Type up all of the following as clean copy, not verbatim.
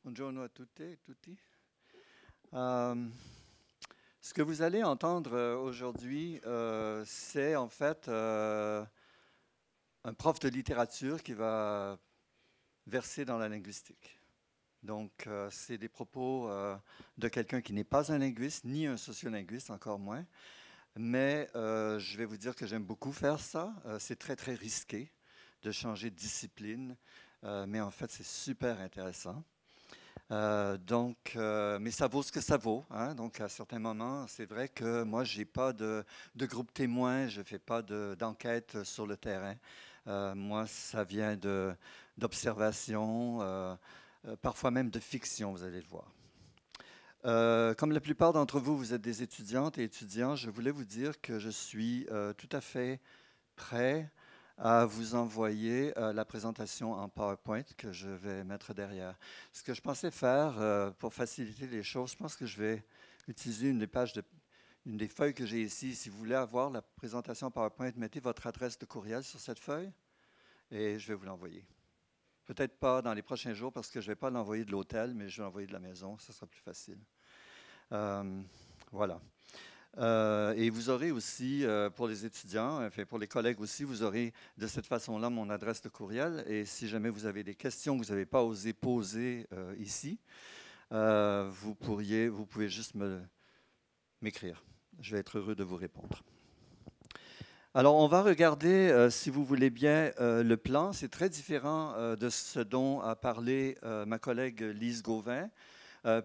Buongiorno a tutte e tutti. Euh, Ce que vous allez entendre aujourd'hui, c'est en fait un prof de littérature qui va verser dans la linguistique. Donc, c'est des propos de quelqu'un qui n'est pas un linguiste, ni un sociolinguiste, encore moins. Mais je vais vous dire que j'aime beaucoup faire ça. C'est très, très risqué de changer de discipline, mais en fait, c'est super intéressant. Mais ça vaut ce que ça vaut, hein. Donc, à certains moments, c'est vrai que moi, je n'ai pas de groupe témoin, je ne fais pas d'enquête sur le terrain. Moi, ça vient d'observation, parfois même de fiction, vous allez le voir. Comme la plupart d'entre vous, vous êtes des étudiantes et étudiants, je voulais vous dire que je suis tout à fait prêt à vous envoyer la présentation en PowerPoint que je vais mettre derrière. Ce que je pensais faire pour faciliter les choses, je pense que je vais utiliser une des feuilles que j'ai ici. Si vous voulez avoir la présentation PowerPoint, mettez votre adresse de courriel sur cette feuille et je vais vous l'envoyer. Peut-être pas dans les prochains jours parce que je ne vais pas l'envoyer de l'hôtel, mais je vais l'envoyer de la maison, ça sera plus facile. Euh, voilà. Et vous aurez aussi, pour les étudiants, enfin pour les collègues aussi, vous aurez de cette façon-là mon adresse de courriel. Et si jamais vous avez des questions que vous n'avez pas osé poser ici, vous pouvez juste m'écrire. Je vais être heureux de vous répondre. Alors, on va regarder, si vous voulez bien, le plan. C'est très différent de ce dont a parlé ma collègue Lise Gauvin.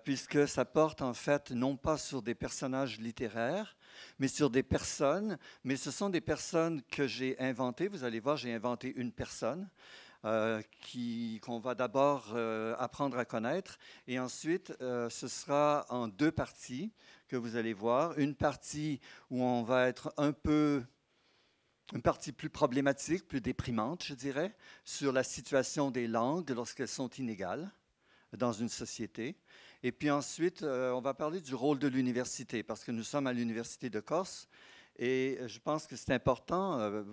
Puisque ça porte en fait non pas sur des personnages littéraires, mais sur des personnes, mais ce sont des personnes que j'ai inventées. Vous allez voir, j'ai inventé une personne qu'on va d'abord apprendre à connaître, et ensuite ce sera en deux parties que vous allez voir. Une partie où on va être une partie plus problématique, plus déprimante, je dirais, sur la situation des langues lorsqu'elles sont inégales dans une société. Et puis ensuite, on va parler du rôle de l'université, parce que nous sommes à l'Université de Corse, et je pense que c'est important,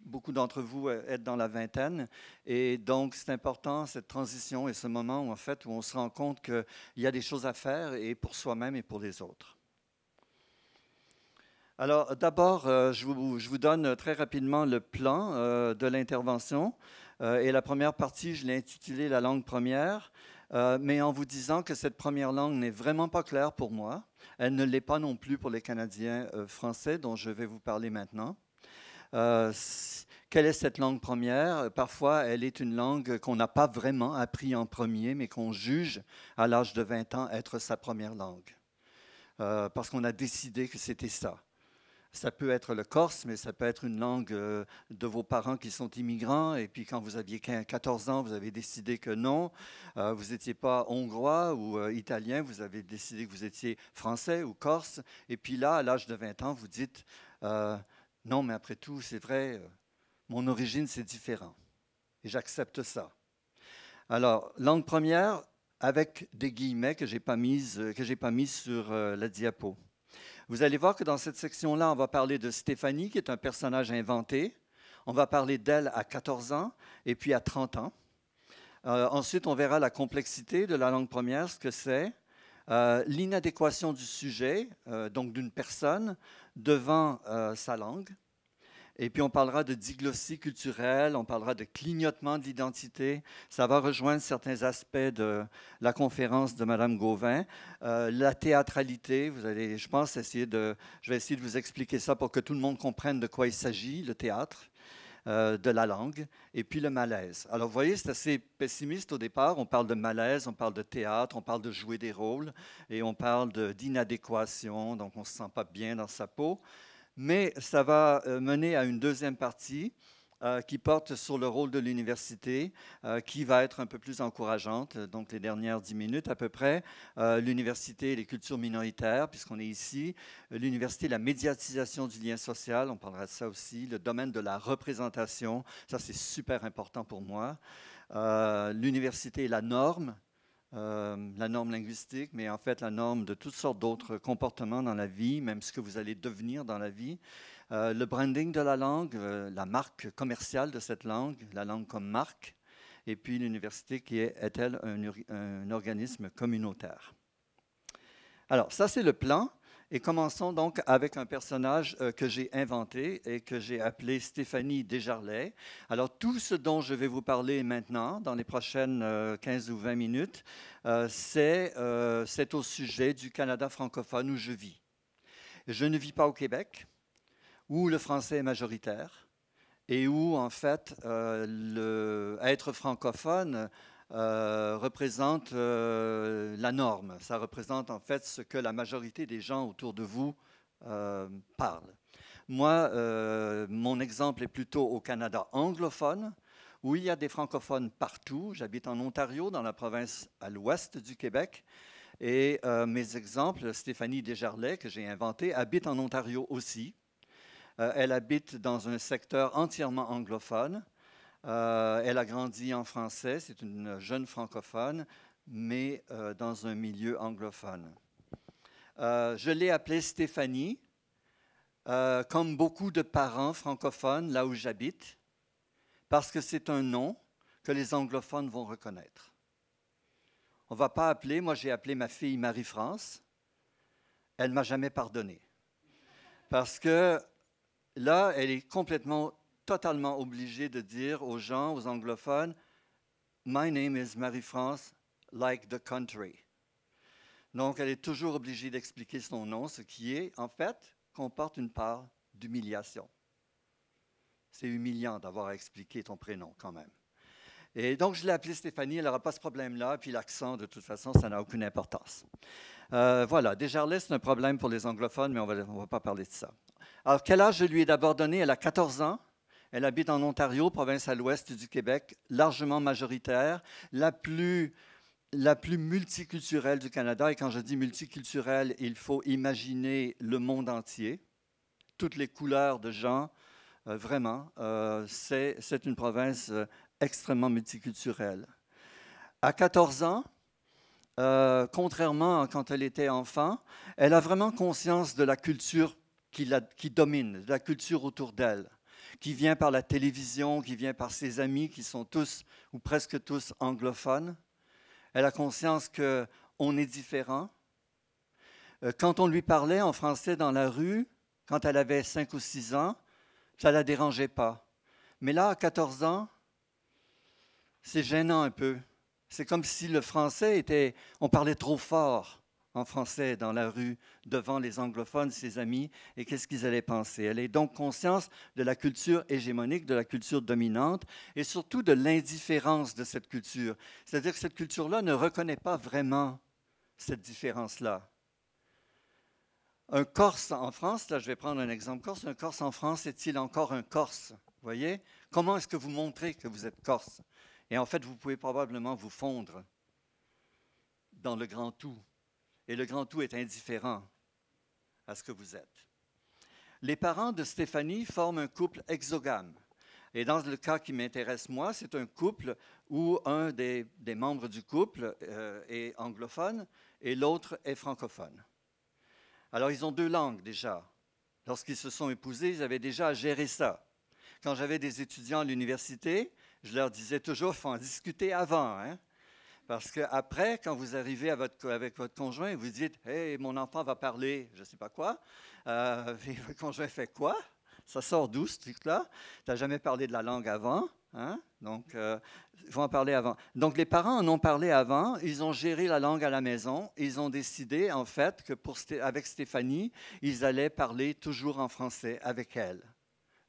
beaucoup d'entre vous êtes dans la vingtaine, et donc c'est important cette transition et ce moment où, en fait, où on se rend compte qu'il y a des choses à faire, et pour soi-même et pour les autres. Alors d'abord, je vous donne très rapidement le plan de l'intervention, et la première partie, je l'ai intitulée La langue première. Mais en vous disant que cette première langue n'est vraiment pas claire pour moi. Elle ne l'est pas non plus pour les Canadiens français, dont je vais vous parler maintenant. Quelle est cette langue première? Parfois, elle est une langue qu'on n'a pas vraiment appris en premier, mais qu'on juge à l'âge de 20 ans être sa première langue. Parce qu'on a décidé que c'était ça. Ça peut être le corse, mais ça peut être une langue de vos parents qui sont immigrants. Et puis quand vous aviez 14 ans, vous avez décidé que non, vous n'étiez pas hongrois ou italien, vous avez décidé que vous étiez français ou corse. Et puis là, à l'âge de 20 ans, vous dites, non, mais après tout, c'est vrai, mon origine, c'est différent. Et j'accepte ça. Alors, langue première, avec des guillemets que je n'ai pas mis sur la diapo. Vous allez voir que dans cette section-là, on va parler de Stéphanie, qui est un personnage inventé. On va parler d'elle à 14 ans et puis à 30 ans. Ensuite, on verra la complexité de la langue première, ce que c'est, l'inadéquation du sujet, donc d'une personne, devant sa langue. Et puis, on parlera de diglossie culturelle, on parlera de clignotement de l'identité. Ça va rejoindre certains aspects de la conférence de Mme Gauvin. La théâtralité, je pense, je vais essayer de vous expliquer ça pour que tout le monde comprenne de quoi il s'agit, le théâtre, de la langue, et puis le malaise. Alors, vous voyez, c'est assez pessimiste au départ. On parle de malaise, on parle de théâtre, on parle de jouer des rôles, et on parle d'inadéquation, donc on ne se sent pas bien dans sa peau. Mais ça va mener à une deuxième partie qui porte sur le rôle de l'université, qui va être un peu plus encourageante, donc les dernières 10 minutes à peu près. L'université et les cultures minoritaires, puisqu'on est ici. L'université, la médiatisation du lien social, on parlera de ça aussi. Le domaine de la représentation, ça c'est super important pour moi. L'université et la norme linguistique, mais en fait la norme de toutes sortes d'autres comportements dans la vie, même ce que vous allez devenir dans la vie. Le branding de la langue, la marque commerciale de cette langue, la langue comme marque, et puis l'université qui est-elle un organisme communautaire. Alors, ça c'est le plan, et commençons donc avec un personnage que j'ai inventé et que j'ai appelé Stéphanie Desjarlais. Alors, tout ce dont je vais vous parler maintenant, dans les prochaines 15 ou 20 minutes, c'est au sujet du Canada francophone où je vis. Je ne vis pas au Québec, où le français est majoritaire et où, en fait, être francophone représente la norme. Ça représente, en fait, ce que la majorité des gens autour de vous parlent. Moi, mon exemple est plutôt au Canada anglophone, où il y a des francophones partout. J'habite en Ontario, dans la province à l'ouest du Québec. Et mes exemples, Stéphanie Desjarlais, que j'ai inventé, habite en Ontario aussi. Elle habite dans un secteur entièrement anglophone. Elle a grandi en français, c'est une jeune francophone, mais dans un milieu anglophone. Je l'ai appelée Stéphanie, comme beaucoup de parents francophones là où j'habite, parce que c'est un nom que les anglophones vont reconnaître. On ne va pas appeler, moi j'ai appelé ma fille Marie-France, elle ne m'a jamais pardonné. Parce que là, elle est totalement obligée de dire aux gens, aux anglophones, « My name is Marie-France, like the country ». Donc, elle est toujours obligée d'expliquer son nom, ce qui est, en fait, comporte une part d'humiliation. C'est humiliant d'avoir à expliquer ton prénom quand même. Et donc, je l'ai appelée Stéphanie, elle n'aura pas ce problème-là, puis l'accent, de toute façon, ça n'a aucune importance. Voilà, Desjarlais, c'est un problème pour les anglophones, mais on ne va pas parler de ça. Alors, quel âge je lui ai d'abord donné? Elle a 14 ans. Elle habite en Ontario, province à l'ouest du Québec, largement majoritaire, la plus multiculturelle du Canada. Et quand je dis multiculturelle, il faut imaginer le monde entier, toutes les couleurs de gens. Vraiment, c'est une province extrêmement multiculturelle. À 14 ans, contrairement à quand elle était enfant, elle a vraiment conscience de la culture qui domine, de la culture autour d'elle, qui vient par la télévision, qui vient par ses amis qui sont tous ou presque tous anglophones. Elle a conscience qu'on est différent. Quand on lui parlait en français dans la rue, quand elle avait 5 ou 6 ans, ça ne la dérangeait pas. Mais là, à 14 ans, c'est gênant un peu. C'est comme si le français était... On parlait trop fort en français dans la rue devant les anglophones, ses amis, et qu'est-ce qu'ils allaient penser. Elle est donc consciente de la culture hégémonique, de la culture dominante, et surtout de l'indifférence de cette culture. C'est-à-dire que cette culture-là ne reconnaît pas vraiment cette différence-là. Un Corse en France, là je vais prendre un exemple Corse, un Corse en France est-il encore un Corse? Vous voyez? Comment est-ce que vous montrez que vous êtes Corse? Et en fait, vous pouvez probablement vous fondre dans le grand tout. Et le grand tout est indifférent à ce que vous êtes. Les parents de Stéphanie forment un couple exogame. Et dans le cas qui m'intéresse moi, c'est un couple où un des membres du couple est anglophone et l'autre est francophone. Alors, ils ont 2 langues déjà. Lorsqu'ils se sont épousés, ils avaient déjà à gérer ça. Quand j'avais des étudiants à l'université, je leur disais toujours, il faut en discuter avant. Hein? Parce qu'après, quand vous arrivez avec votre conjoint, vous dites, « Hey, mon enfant va parler, je ne sais pas quoi. » Votre conjoint fait quoi? Ça sort d'où, ce truc-là? Tu n'as jamais parlé de la langue avant. Hein? Donc, il faut en parler avant. Donc, les parents en ont parlé avant. Ils ont géré la langue à la maison. Ils ont décidé, en fait, que avec Stéphanie, ils allaient parler toujours en français avec elle.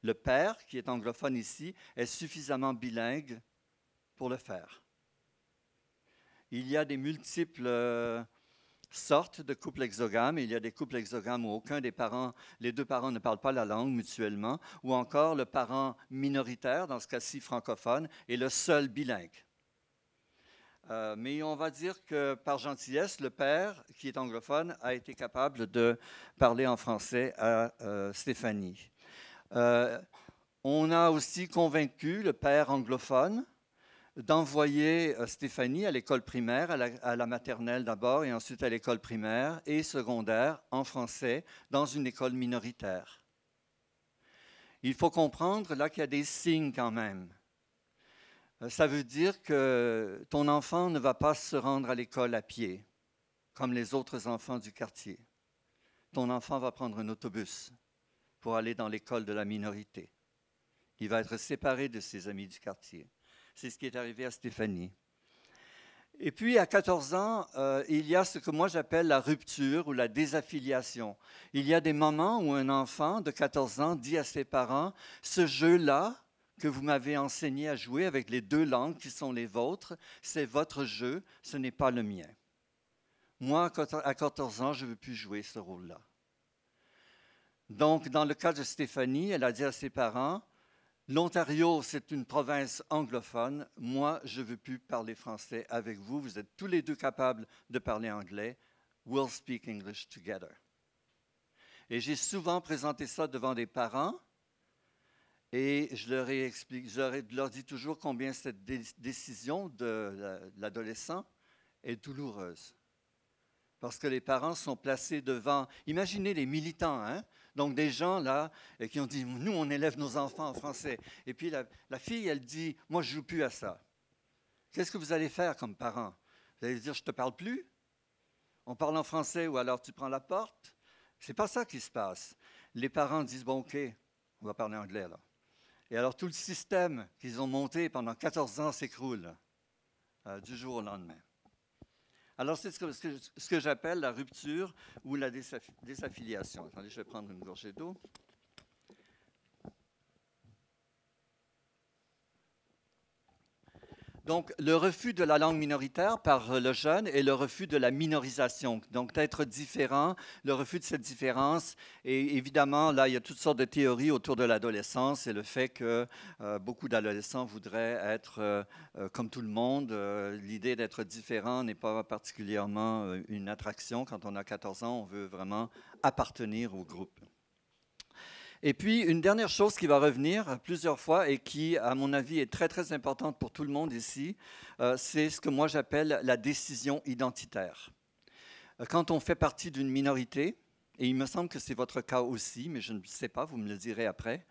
Le père, qui est anglophone ici, est suffisamment bilingue pour le faire. Il y a des multiples sortes de couples exogames. Il y a des couples exogames où les 2 parents ne parlent pas la langue mutuellement, ou encore le parent minoritaire, dans ce cas-ci francophone, est le seul bilingue. Mais on va dire que par gentillesse, le père, qui est anglophone, a été capable de parler en français à Stéphanie. On a aussi convaincu le père anglophone d'envoyer Stéphanie à l'école primaire, à la maternelle d'abord, et ensuite à l'école primaire et secondaire en français, dans une école minoritaire. Il faut comprendre là qu'il y a des signes quand même. Ça veut dire que ton enfant ne va pas se rendre à l'école à pied, comme les autres enfants du quartier. Ton enfant va prendre un autobus pour aller dans l'école de la minorité. Il va être séparé de ses amis du quartier. C'est ce qui est arrivé à Stéphanie. Et puis, à 14 ans, il y a ce que moi j'appelle la rupture ou la désaffiliation. Il y a des moments où un enfant de 14 ans dit à ses parents, « Ce jeu-là que vous m'avez enseigné à jouer avec les deux langues qui sont les vôtres, c'est votre jeu, ce n'est pas le mien. Moi, à 14 ans, je ne veux plus jouer ce rôle-là. » Donc, dans le cas de Stéphanie, elle a dit à ses parents, l'Ontario, c'est une province anglophone. Moi, je ne veux plus parler français avec vous. Vous êtes tous les deux capables de parler anglais. We'll speak English together. Et j'ai souvent présenté ça devant des parents et je leur dis toujours combien cette décision de l'adolescent est douloureuse. Parce que les parents sont placés devant, imaginez les militants, hein? Donc des gens là qui ont dit, nous on élève nos enfants en français. Et puis la fille, elle dit, moi je ne joue plus à ça. Qu'est-ce que vous allez faire comme parents? Vous allez dire, je ne te parle plus? On parle en français ou alors tu prends la porte? Ce n'est pas ça qui se passe. Les parents disent, bon ok, on va parler anglais là. Et alors tout le système qu'ils ont monté pendant 14 ans s'écroule du jour au lendemain. Alors, c'est ce que j'appelle la rupture ou la désaffiliation. Attendez, je vais prendre une gorgée d'eau. Donc, le refus de la langue minoritaire par le jeune et le refus de la minorisation. Donc, d'être différent, le refus de cette différence. Et évidemment, là, il y a toutes sortes de théories autour de l'adolescence et le fait que beaucoup d'adolescents voudraient être comme tout le monde. L'idée d'être différent n'est pas particulièrement une attraction. Quand on a 14 ans, on veut vraiment appartenir au groupe. Et puis, une dernière chose qui va revenir plusieurs fois et qui, à mon avis, est très, très importante pour tout le monde ici, c'est ce que moi j'appelle la décision identitaire. Quand on fait partie d'une minorité, et il me semble que c'est votre cas aussi, mais je ne sais pas, vous me le direz après,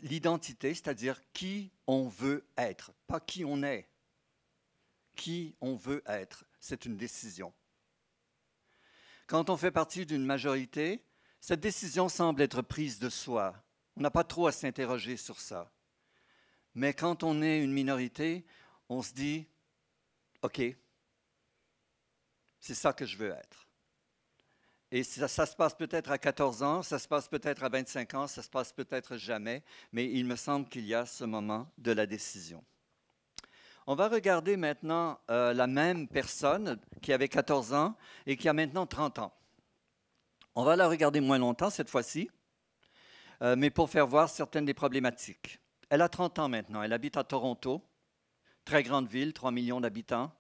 l'identité, c'est-à-dire qui on veut être, pas qui on est. Qui on veut être, c'est une décision. Quand on fait partie d'une majorité, cette décision semble être prise de soi. On n'a pas trop à s'interroger sur ça. Mais quand on est une minorité, on se dit, OK, c'est ça que je veux être. Et ça se passe peut-être à 14 ans, ça se passe peut-être à 25 ans, ça se passe peut-être jamais, mais il me semble qu'il y a ce moment de la décision. On va regarder maintenant la même personne qui avait 14 ans et qui a maintenant 30 ans. On va la regarder moins longtemps cette fois-ci, mais pour faire voir certaines des problématiques. Elle a 30 ans maintenant, elle habite à Toronto, très grande ville, 3 millions d'habitants,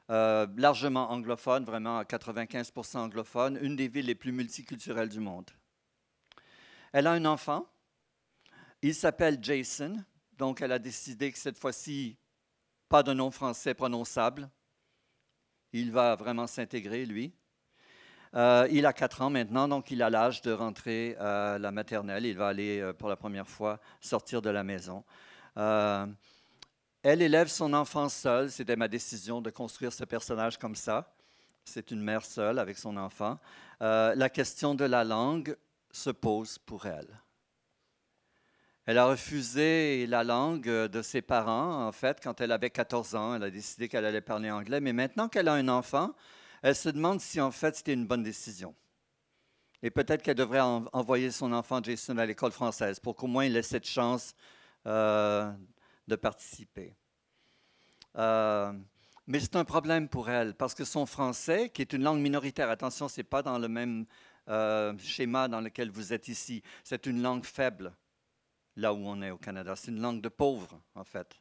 largement anglophone, vraiment à 95% anglophone, une des villes les plus multiculturelles du monde. Elle a un enfant, il s'appelle Jason, donc elle a décidé que cette fois-ci, pas de nom français prononçable, il va vraiment s'intégrer, lui. Il a 4 ans maintenant, donc il a l'âge de rentrer à la maternelle. Il va aller pour la première fois sortir de la maison. Elle élève son enfant seule. C'était ma décision de construire ce personnage comme ça. C'est une mère seule avec son enfant. La question de la langue se pose pour elle. Elle a refusé la langue de ses parents, en fait, quand elle avait 14 ans. Elle a décidé qu'elle allait parler anglais. Mais maintenant qu'elle a un enfant, elle se demande si, en fait, c'était une bonne décision. Et peut-être qu'elle devrait envoyer son enfant Jason à l'école française pour qu'au moins il ait cette chance de participer. Mais c'est un problème pour elle, parce que son français, qui est une langue minoritaire, attention, ce n'est pas dans le même schéma dans lequel vous êtes ici, c'est une langue faible, là où on est au Canada. C'est une langue de pauvres, en fait.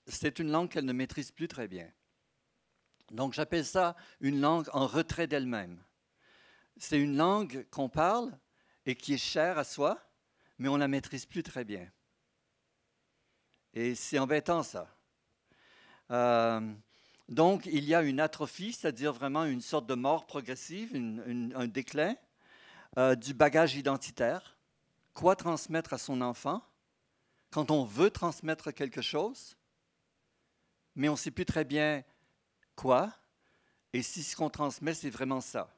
C'est une langue qu'elle ne maîtrise plus très bien. Donc, j'appelle ça une langue en retrait d'elle-même. C'est une langue qu'on parle et qui est chère à soi, mais on ne la maîtrise plus très bien. Et c'est embêtant, ça. Donc, il y a une atrophie, c'est-à-dire vraiment une sorte de mort progressive, un déclin du bagage identitaire. Quoi transmettre à son enfant? quand on veut transmettre quelque chose, mais on ne sait plus très bien quoi, et si ce qu'on transmet, c'est vraiment ça.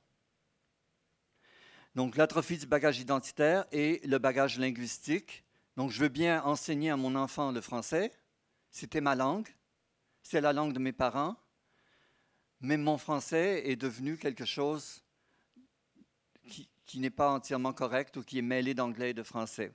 Donc, l'atrophie du bagage identitaire et le bagage linguistique. Donc, je veux bien enseigner à mon enfant le français. C'était ma langue. C'est la langue de mes parents. Mais mon français est devenu quelque chose qui n'est pas entièrement correct ou qui est mêlé d'anglais et de français.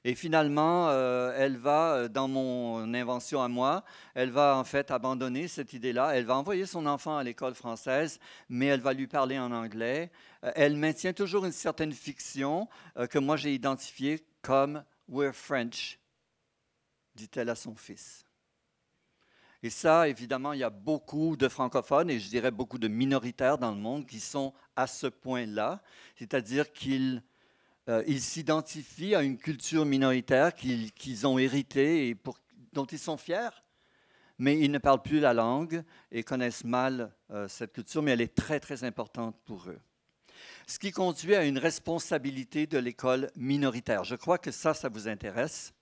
Et finalement, elle va, dans mon invention à moi, elle va en fait abandonner cette idée-là. Elle va envoyer son enfant à l'école française, mais elle va lui parler en anglais. Elle maintient toujours une certaine fiction que moi j'ai identifiée comme "We're French", dit-elle à son fils. Et ça, évidemment, il y a beaucoup de francophones et je dirais beaucoup de minoritaires dans le monde qui sont à ce point-là, c'est-à-dire qu'ils s'identifient à une culture minoritaire qu'ils ont héritée et dont ils sont fiers, mais ils ne parlent plus la langue et connaissent mal cette culture, mais elle est très, très importante pour eux. Ce qui conduit à une responsabilité de l'école minoritaire. Je crois que ça vous intéresse.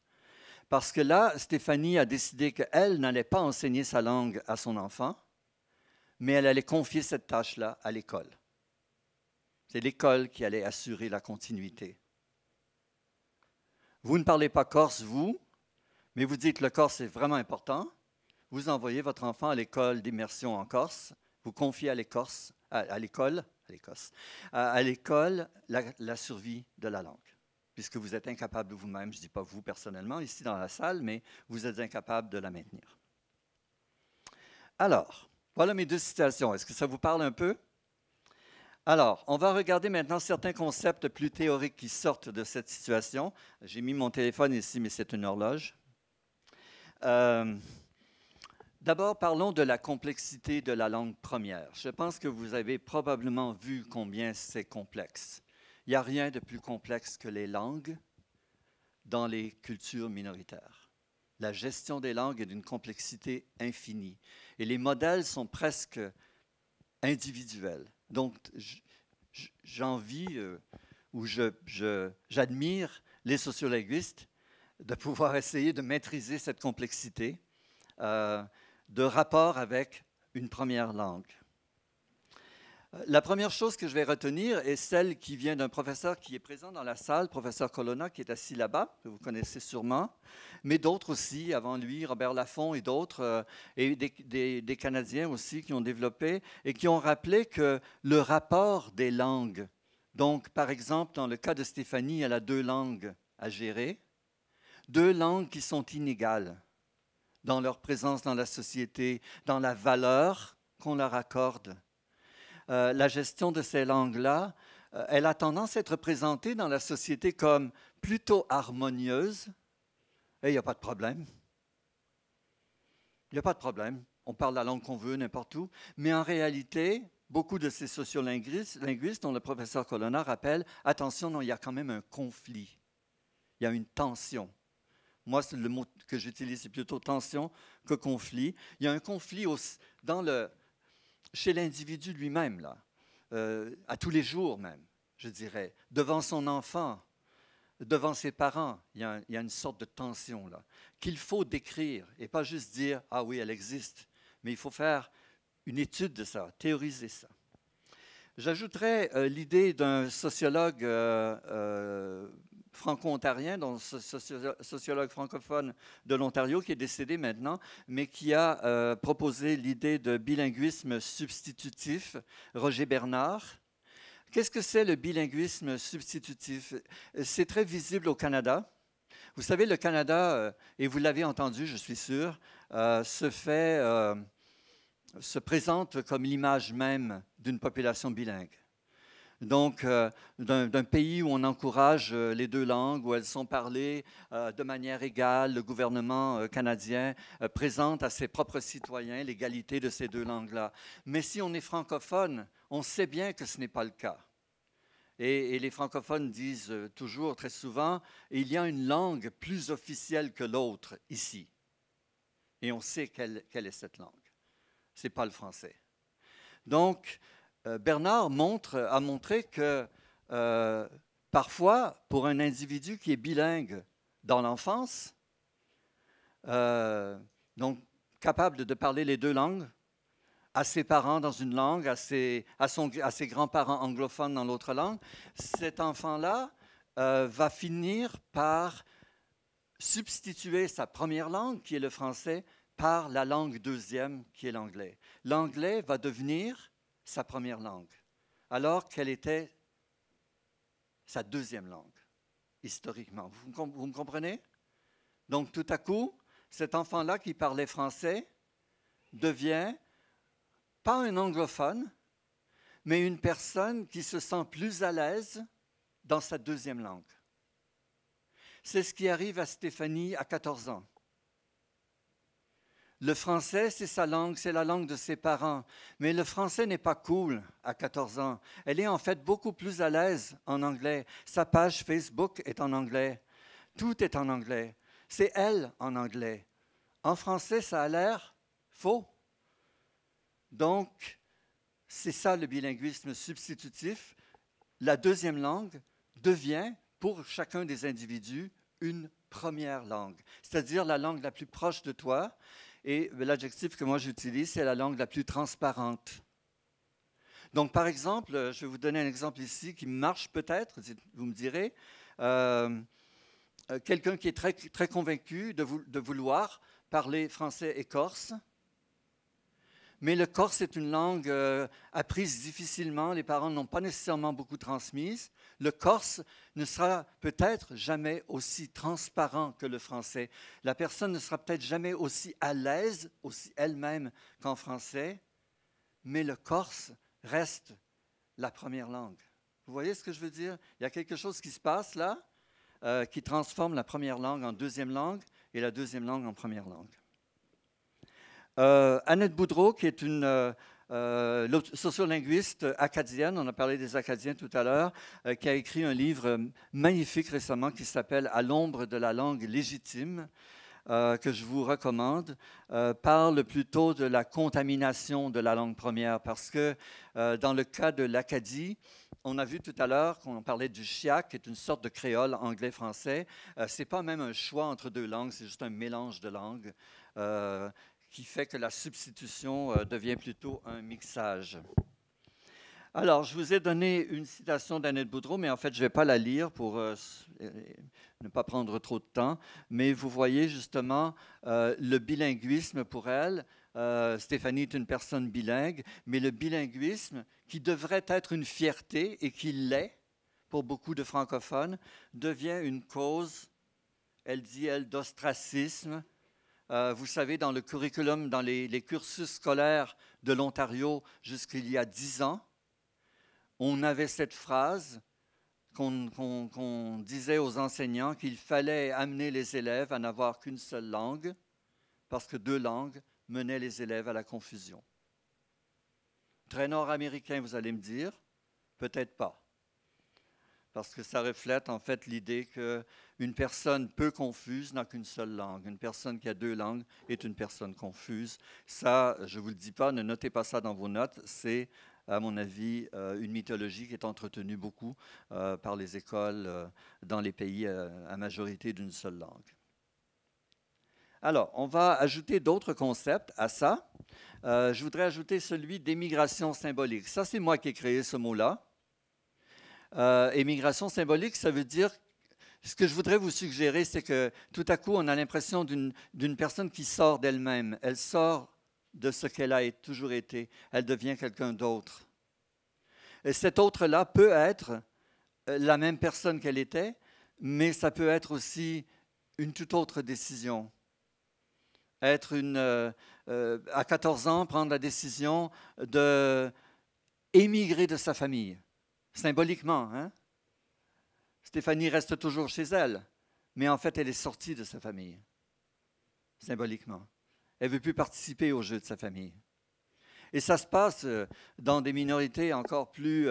Parce que là, Stéphanie a décidé qu'elle n'allait pas enseigner sa langue à son enfant, mais elle allait confier cette tâche-là à l'école. C'est l'école qui allait assurer la continuité. Vous ne parlez pas corse, vous, mais vous dites que le corse est vraiment important. Vous envoyez votre enfant à l'école d'immersion en Corse, vous confiez à l'école la survie de la langue, puisque vous êtes incapable vous-même, je ne dis pas vous personnellement ici dans la salle, mais vous êtes incapable de la maintenir. Alors, voilà mes deux citations. Est-ce que ça vous parle un peu? Alors, on va regarder maintenant certains concepts plus théoriques qui sortent de cette situation. J'ai mis mon téléphone ici, mais c'est une horloge. D'abord, parlons de la complexité de la langue première. Je pense que vous avez probablement vu combien c'est complexe. Il n'y a rien de plus complexe que les langues dans les cultures minoritaires. La gestion des langues est d'une complexité infinie. Et les modèles sont presque individuels. Donc, j'envie ou j'admire les sociolinguistes de pouvoir essayer de maîtriser cette complexité de rapport avec une première langue. La première chose que je vais retenir est celle qui vient d'un professeur qui est présent dans la salle, professeur Colonna, qui est assis là-bas, que vous connaissez sûrement, mais d'autres aussi, avant lui, Robert Laffont et d'autres, et des Canadiens aussi qui ont développé et qui ont rappelé que le rapport des langues, donc par exemple, dans le cas de Stéphanie, elle a 2 langues à gérer, 2 langues qui sont inégales dans leur présence dans la société, dans la valeur qu'on leur accorde. La gestion de ces langues-là, elle a tendance à être présentée dans la société comme plutôt harmonieuse. Et il n'y a pas de problème. Il n'y a pas de problème. On parle la langue qu'on veut n'importe où. Mais en réalité, beaucoup de ces sociolinguistes, dont le professeur Colonna rappelle, attention, non, il y a quand même un conflit. Il y a une tension. Moi, le mot que j'utilise, c'est plutôt tension que conflit. Il y a un conflit chez l'individu lui-même, là, à tous les jours même, je dirais, devant son enfant, devant ses parents. Il y a une sorte de tension là, qu'il faut décrire et pas juste dire « Ah oui, elle existe », mais il faut faire une étude de ça, théoriser ça. J'ajouterais l'idée d'un sociologue franco-ontarien, donc sociologue francophone de l'Ontario, qui est décédé maintenant, mais qui a proposé l'idée de bilinguisme substitutif, Roger Bernard. Qu'est-ce que c'est le bilinguisme substitutif? C'est très visible au Canada. Vous savez, le Canada, et vous l'avez entendu, je suis sûr, se présente comme l'image même d'une population bilingue. Donc, d'un pays où on encourage les 2 langues, où elles sont parlées de manière égale, le gouvernement canadien présente à ses propres citoyens l'égalité de ces 2 langues-là. Mais si on est francophone, on sait bien que ce n'est pas le cas. Et les francophones disent toujours, très souvent, il y a une langue plus officielle que l'autre ici. Et on sait quelle est cette langue. Ce n'est pas le français. Donc, Bernard a montré que parfois, pour un individu qui est bilingue dans l'enfance, donc capable de parler les deux langues, à ses parents dans une langue, à ses grands-parents anglophones dans l'autre langue, cet enfant-là va finir par substituer sa première langue, qui est le français, par la langue deuxième, qui est l'anglais. L'anglais va devenir sa première langue, alors qu'elle était sa deuxième langue, historiquement. Vous me comprenez? Donc, tout à coup, cet enfant-là qui parlait français devient pas un anglophone, mais une personne qui se sent plus à l'aise dans sa deuxième langue. C'est ce qui arrive à Stéphanie à 14 ans. Le français, c'est sa langue, c'est la langue de ses parents. Mais le français n'est pas cool à 14 ans. Elle est en fait beaucoup plus à l'aise en anglais. Sa page Facebook est en anglais. Tout est en anglais. C'est elle en anglais. En français, ça a l'air faux. Donc, c'est ça le bilinguisme substitutif. La deuxième langue devient, pour chacun des individus, une première langue, c'est-à-dire la langue la plus proche de toi. Et l'adjectif que moi j'utilise, c'est la langue la plus transparente. Donc, par exemple, je vais vous donner un exemple ici qui marche peut-être, vous me direz. Quelqu'un qui est très, très convaincu de vouloir parler français et corse. Mais le corse est une langue apprise difficilement, les parents n'ont pas nécessairement beaucoup transmise. Le corse ne sera peut-être jamais aussi transparent que le français. La personne ne sera peut-être jamais aussi à l'aise, aussi elle-même qu'en français, mais le corse reste la première langue. Vous voyez ce que je veux dire? Il y a quelque chose qui se passe là, qui transforme la première langue en deuxième langue et la deuxième langue en première langue. Annette Boudreau, qui est une sociolinguiste acadienne, on a parlé des Acadiens tout à l'heure, qui a écrit un livre magnifique récemment qui s'appelle « À l'ombre de la langue légitime », que je vous recommande, parle plutôt de la contamination de la langue première, parce que dans le cas de l'Acadie, on a vu tout à l'heure qu'on parlait du chiac, qui est une sorte de créole anglais-français. Ce n'est pas même un choix entre deux langues, c'est juste un mélange de langues qui fait que la substitution devient plutôt un mixage. Alors, je vous ai donné une citation d'Annette Boudreau, mais en fait, je ne vais pas la lire pour ne pas prendre trop de temps. Mais vous voyez justement le bilinguisme pour elle. Stéphanie est une personne bilingue, mais le bilinguisme, qui devrait être une fierté et qui l'est pour beaucoup de francophones, devient une cause, elle dit, elle, d'ostracisme. Vous savez, dans le curriculum, dans les cursus scolaires de l'Ontario jusqu'il y a 10 ans, on avait cette phrase qu'on disait aux enseignants qu'il fallait amener les élèves à n'avoir qu'une seule langue, parce que deux langues menaient les élèves à la confusion. Très nord-américain, vous allez me dire, peut-être pas. Parce que ça reflète en fait l'idée qu'une personne peu confuse n'a qu'une seule langue. Une personne qui a deux langues est une personne confuse. Ça, je ne vous le dis pas, ne notez pas ça dans vos notes. C'est, à mon avis, une mythologie qui est entretenue beaucoup par les écoles dans les pays à majorité d'une seule langue. Alors, on va ajouter d'autres concepts à ça. Je voudrais ajouter celui d'émigration symbolique. Ça, c'est moi qui ai créé ce mot-là. Émigration symbolique, ça veut dire, ce que je voudrais vous suggérer, c'est que tout à coup, on a l'impression d'une personne qui sort d'elle-même. Elle sort de ce qu'elle a toujours été. Elle devient quelqu'un d'autre. Et cet autre-là peut être la même personne qu'elle était, mais ça peut être aussi une toute autre décision. Être à 14 ans, prendre la décision d'émigrer de sa famille. Symboliquement, hein? Stéphanie reste toujours chez elle, mais en fait, elle est sortie de sa famille, symboliquement. Elle ne veut plus participer au jeu de sa famille. Et ça se passe dans des minorités encore plus,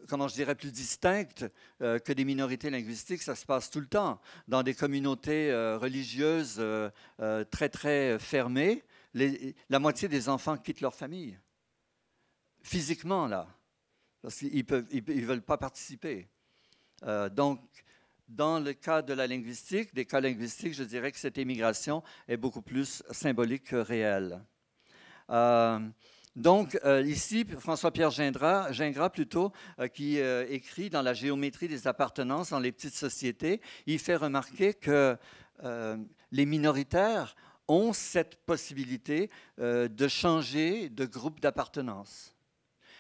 comment je dirais, plus distinctes que des minorités linguistiques. Ça se passe tout le temps. Dans des communautés religieuses très, très fermées, la moitié des enfants quittent leur famille. Physiquement, là. Parce qu'ils ne veulent pas participer. Donc, Dans le cas de la linguistique, des cas linguistiques, je dirais que cette émigration est beaucoup plus symbolique que réelle. Ici, François-Pierre Gingras plutôt, qui écrit dans la géométrie des appartenances dans les petites sociétés, il fait remarquer que les minoritaires ont cette possibilité de changer de groupe d'appartenance.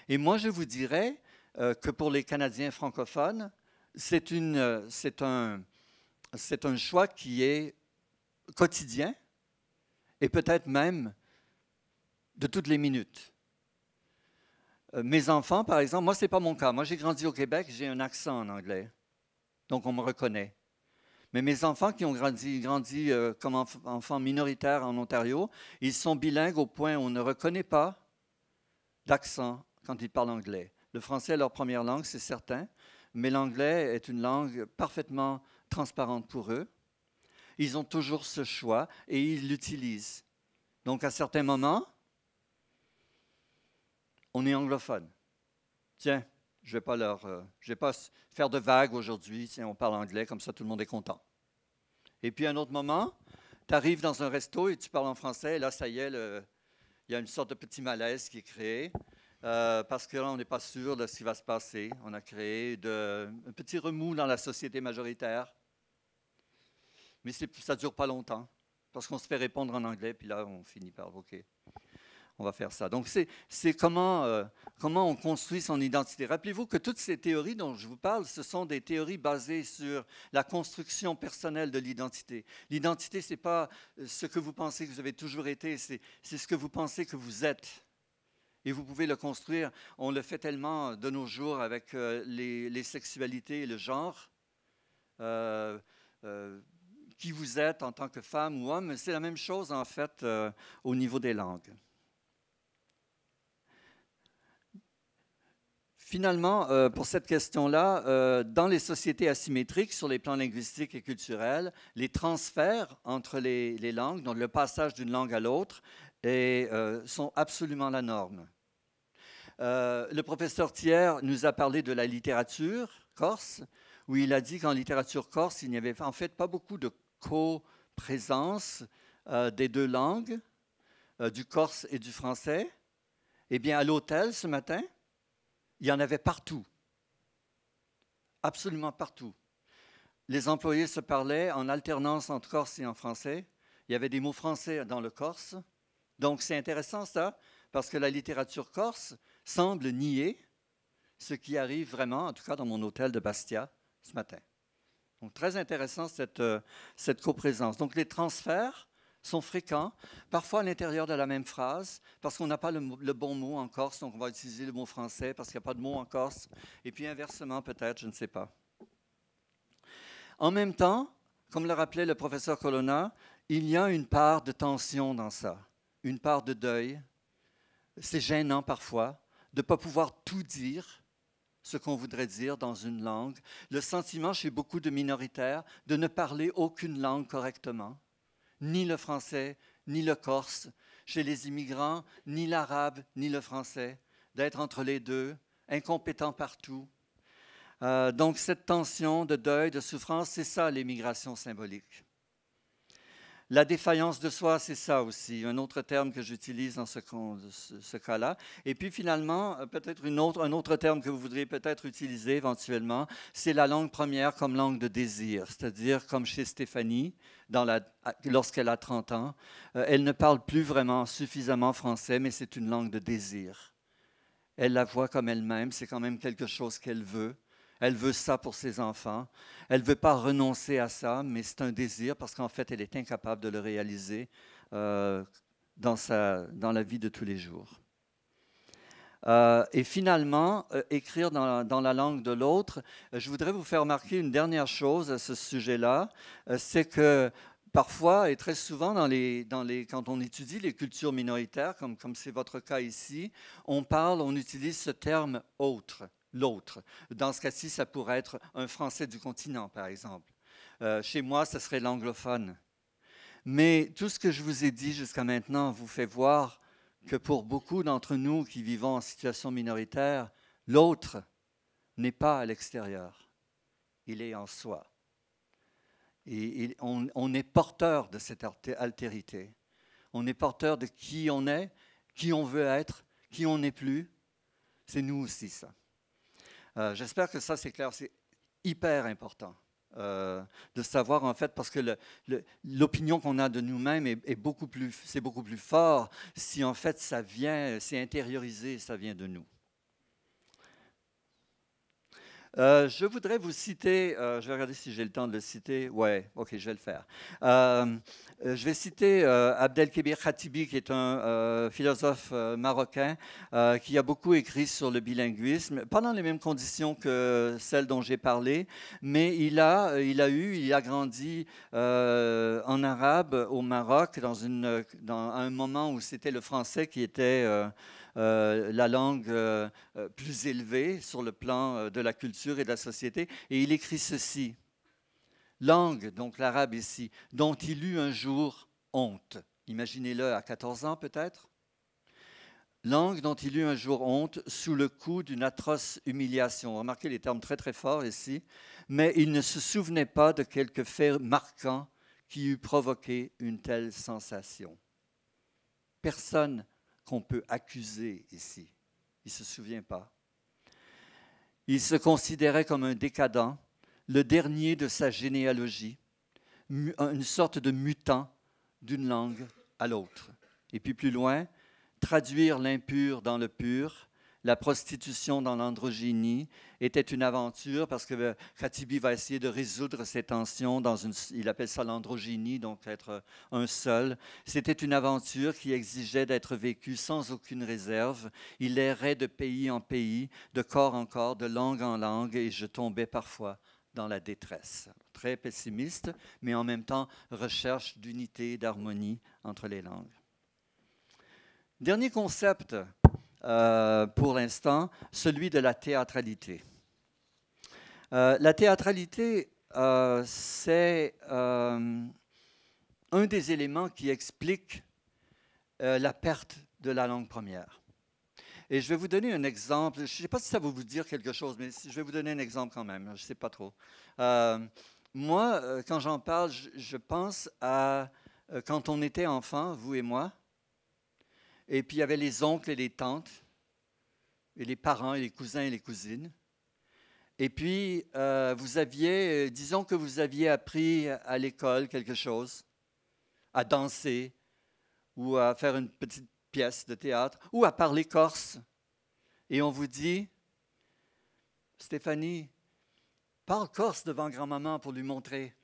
Et moi, je vous dirais que pour les Canadiens francophones, c'est un choix qui est quotidien et peut-être même de toutes les minutes. Mes enfants, par exemple, moi, ce n'est pas mon cas. Moi, j'ai grandi au Québec, j'ai un accent en anglais, donc on me reconnaît. Mais mes enfants qui ont grandi comme enfants minoritaires en Ontario, ils sont bilingues au point où on ne reconnaît pas d'accent quand ils parlent anglais. Le français est leur première langue, c'est certain, mais l'anglais est une langue parfaitement transparente pour eux. Ils ont toujours ce choix et ils l'utilisent. Donc, à certains moments, on est anglophone. Tiens, je ne vais pas faire de vagues aujourd'hui, on parle anglais, comme ça tout le monde est content. Et puis à un autre moment, tu arrives dans un resto et tu parles en français, et là, ça y est, il y a une sorte de petit malaise qui est créé, parce que là, on n'est pas sûr de ce qui va se passer. On a créé un petit remous dans la société majoritaire. Mais ça ne dure pas longtemps, parce qu'on se fait répondre en anglais, puis là, on finit par OK. On va faire ça. Donc, c'est comment on construit son identité. Rappelez-vous que toutes ces théories dont je vous parle, ce sont des théories basées sur la construction personnelle de l'identité. L'identité, ce n'est pas ce que vous pensez que vous avez toujours été, c'est ce que vous pensez que vous êtes. Et vous pouvez le construire. On le fait tellement de nos jours avec les sexualités et le genre. Qui vous êtes en tant que femme ou homme, c'est la même chose en fait au niveau des langues. Finalement, pour cette question-là, dans les sociétés asymétriques, sur les plans linguistiques et culturels, les transferts entre les langues, donc le passage d'une langue à l'autre, sont absolument la norme. Le professeur Thiers nous a parlé de la littérature corse, où il a dit qu'en littérature corse, il n'y avait en fait pas beaucoup de co-présence des deux langues, du corse et du français. Eh bien, à l'hôtel ce matin, il y en avait partout, absolument partout. Les employés se parlaient en alternance entre corse et en français. Il y avait des mots français dans le corse. Donc, c'est intéressant ça, parce que la littérature corse semble nier ce qui arrive vraiment, en tout cas dans mon hôtel de Bastia ce matin. Donc, très intéressant cette coprésence. Donc, les transferts sont fréquents, parfois à l'intérieur de la même phrase, parce qu'on n'a pas le bon mot en corse, donc on va utiliser le mot français parce qu'il n'y a pas de mot en corse, et puis inversement peut-être, je ne sais pas. En même temps, comme le rappelait le professeur Colonna, il y a une part de tension dans ça, une part de deuil. C'est gênant parfois de ne pas pouvoir tout dire, ce qu'on voudrait dire dans une langue. Le sentiment chez beaucoup de minoritaires de ne parler aucune langue correctement. Ni le français, ni le corse, chez les immigrants, ni l'arabe, ni le français, d'être entre les deux, incompétent partout. Donc cette tension de deuil, de souffrance, c'est ça l'émigration symbolique. La défaillance de soi, c'est ça aussi, un autre terme que j'utilise dans ce cas-là. Et puis finalement, peut-être un autre terme que vous voudriez peut-être utiliser éventuellement, c'est la langue première comme langue de désir, c'est-à-dire comme chez Stéphanie, lorsqu'elle a 30 ans, elle ne parle plus vraiment suffisamment français, mais c'est une langue de désir. Elle la voit comme elle-même, c'est quand même quelque chose qu'elle veut. Elle veut ça pour ses enfants. Elle ne veut pas renoncer à ça, mais c'est un désir parce qu'en fait, elle est incapable de le réaliser dans la vie de tous les jours. Et finalement, écrire dans la langue de l'autre, je voudrais vous faire remarquer une dernière chose à ce sujet-là, c'est que parfois et très souvent, quand on étudie les cultures minoritaires, comme c'est votre cas ici, on utilise ce terme « autre ». L'autre. Dans ce cas-ci, ça pourrait être un Français du continent, par exemple. Chez moi, ce serait l'anglophone. Mais tout ce que je vous ai dit jusqu'à maintenant vous fait voir que pour beaucoup d'entre nous qui vivons en situation minoritaire, l'autre n'est pas à l'extérieur. Il est en soi. Et on est porteur de cette altérité. On est porteur de qui on est, qui on veut être, qui on n'est plus. C'est nous aussi, ça. J'espère que ça, c'est clair. C'est hyper important de savoir, en fait, parce que l'opinion qu'on a de nous-mêmes c'est beaucoup plus fort si, en fait, ça vient, c'est intériorisé, ça vient de nous. Je voudrais vous citer, je vais regarder si j'ai le temps de le citer. Ouais, ok, je vais le faire. Je vais citer Abdelkébir Khatibi, qui est un philosophe marocain qui a beaucoup écrit sur le bilinguisme, pas dans les mêmes conditions que celles dont j'ai parlé, mais il a grandi en arabe au Maroc dans un moment où c'était le français qui était la langue plus élevée sur le plan de la culture et de la société. Et il écrit ceci. Langue, donc l'arabe ici, dont il eut un jour honte. Imaginez-le à 14 ans peut-être. Langue dont il eut un jour honte sous le coup d'une atroce humiliation. Remarquez les termes très très forts ici. Mais il ne se souvenait pas de quelque fait marquant qui eût provoqué une telle sensation. Personne qu'on peut accuser ici. Il ne se souvient pas. Il se considérait comme un décadent, le dernier de sa généalogie, une sorte de mutant d'une langue à l'autre. Et puis plus loin, traduire l'impur dans le pur, la prostitution dans l'androgynie était une aventure parce que Khatibi va essayer de résoudre ces tensions il appelle ça l'androgynie, donc être un seul. C'était une aventure qui exigeait d'être vécue sans aucune réserve. Il errait de pays en pays, de corps en corps, de langue en langue, et je tombais parfois dans la détresse. Très pessimiste, mais en même temps recherche d'unité, d'harmonie entre les langues. Dernier concept pour l'instant, celui de la théâtralité. La théâtralité, c'est un des éléments qui explique la perte de la langue première. Et je vais vous donner un exemple. Je ne sais pas si ça va vous dire quelque chose, mais je vais vous donner un exemple quand même. Je ne sais pas trop. Moi, quand j'en parle, je pense à quand on était enfant, vous et moi, et puis il y avait les oncles et les tantes, et les parents et les cousins et les cousines. Et puis, disons que vous aviez appris à l'école quelque chose, à danser, ou à faire une petite pièce de théâtre, ou à parler corse. Et on vous dit, Stéphanie, parle corse devant grand-maman pour lui montrer.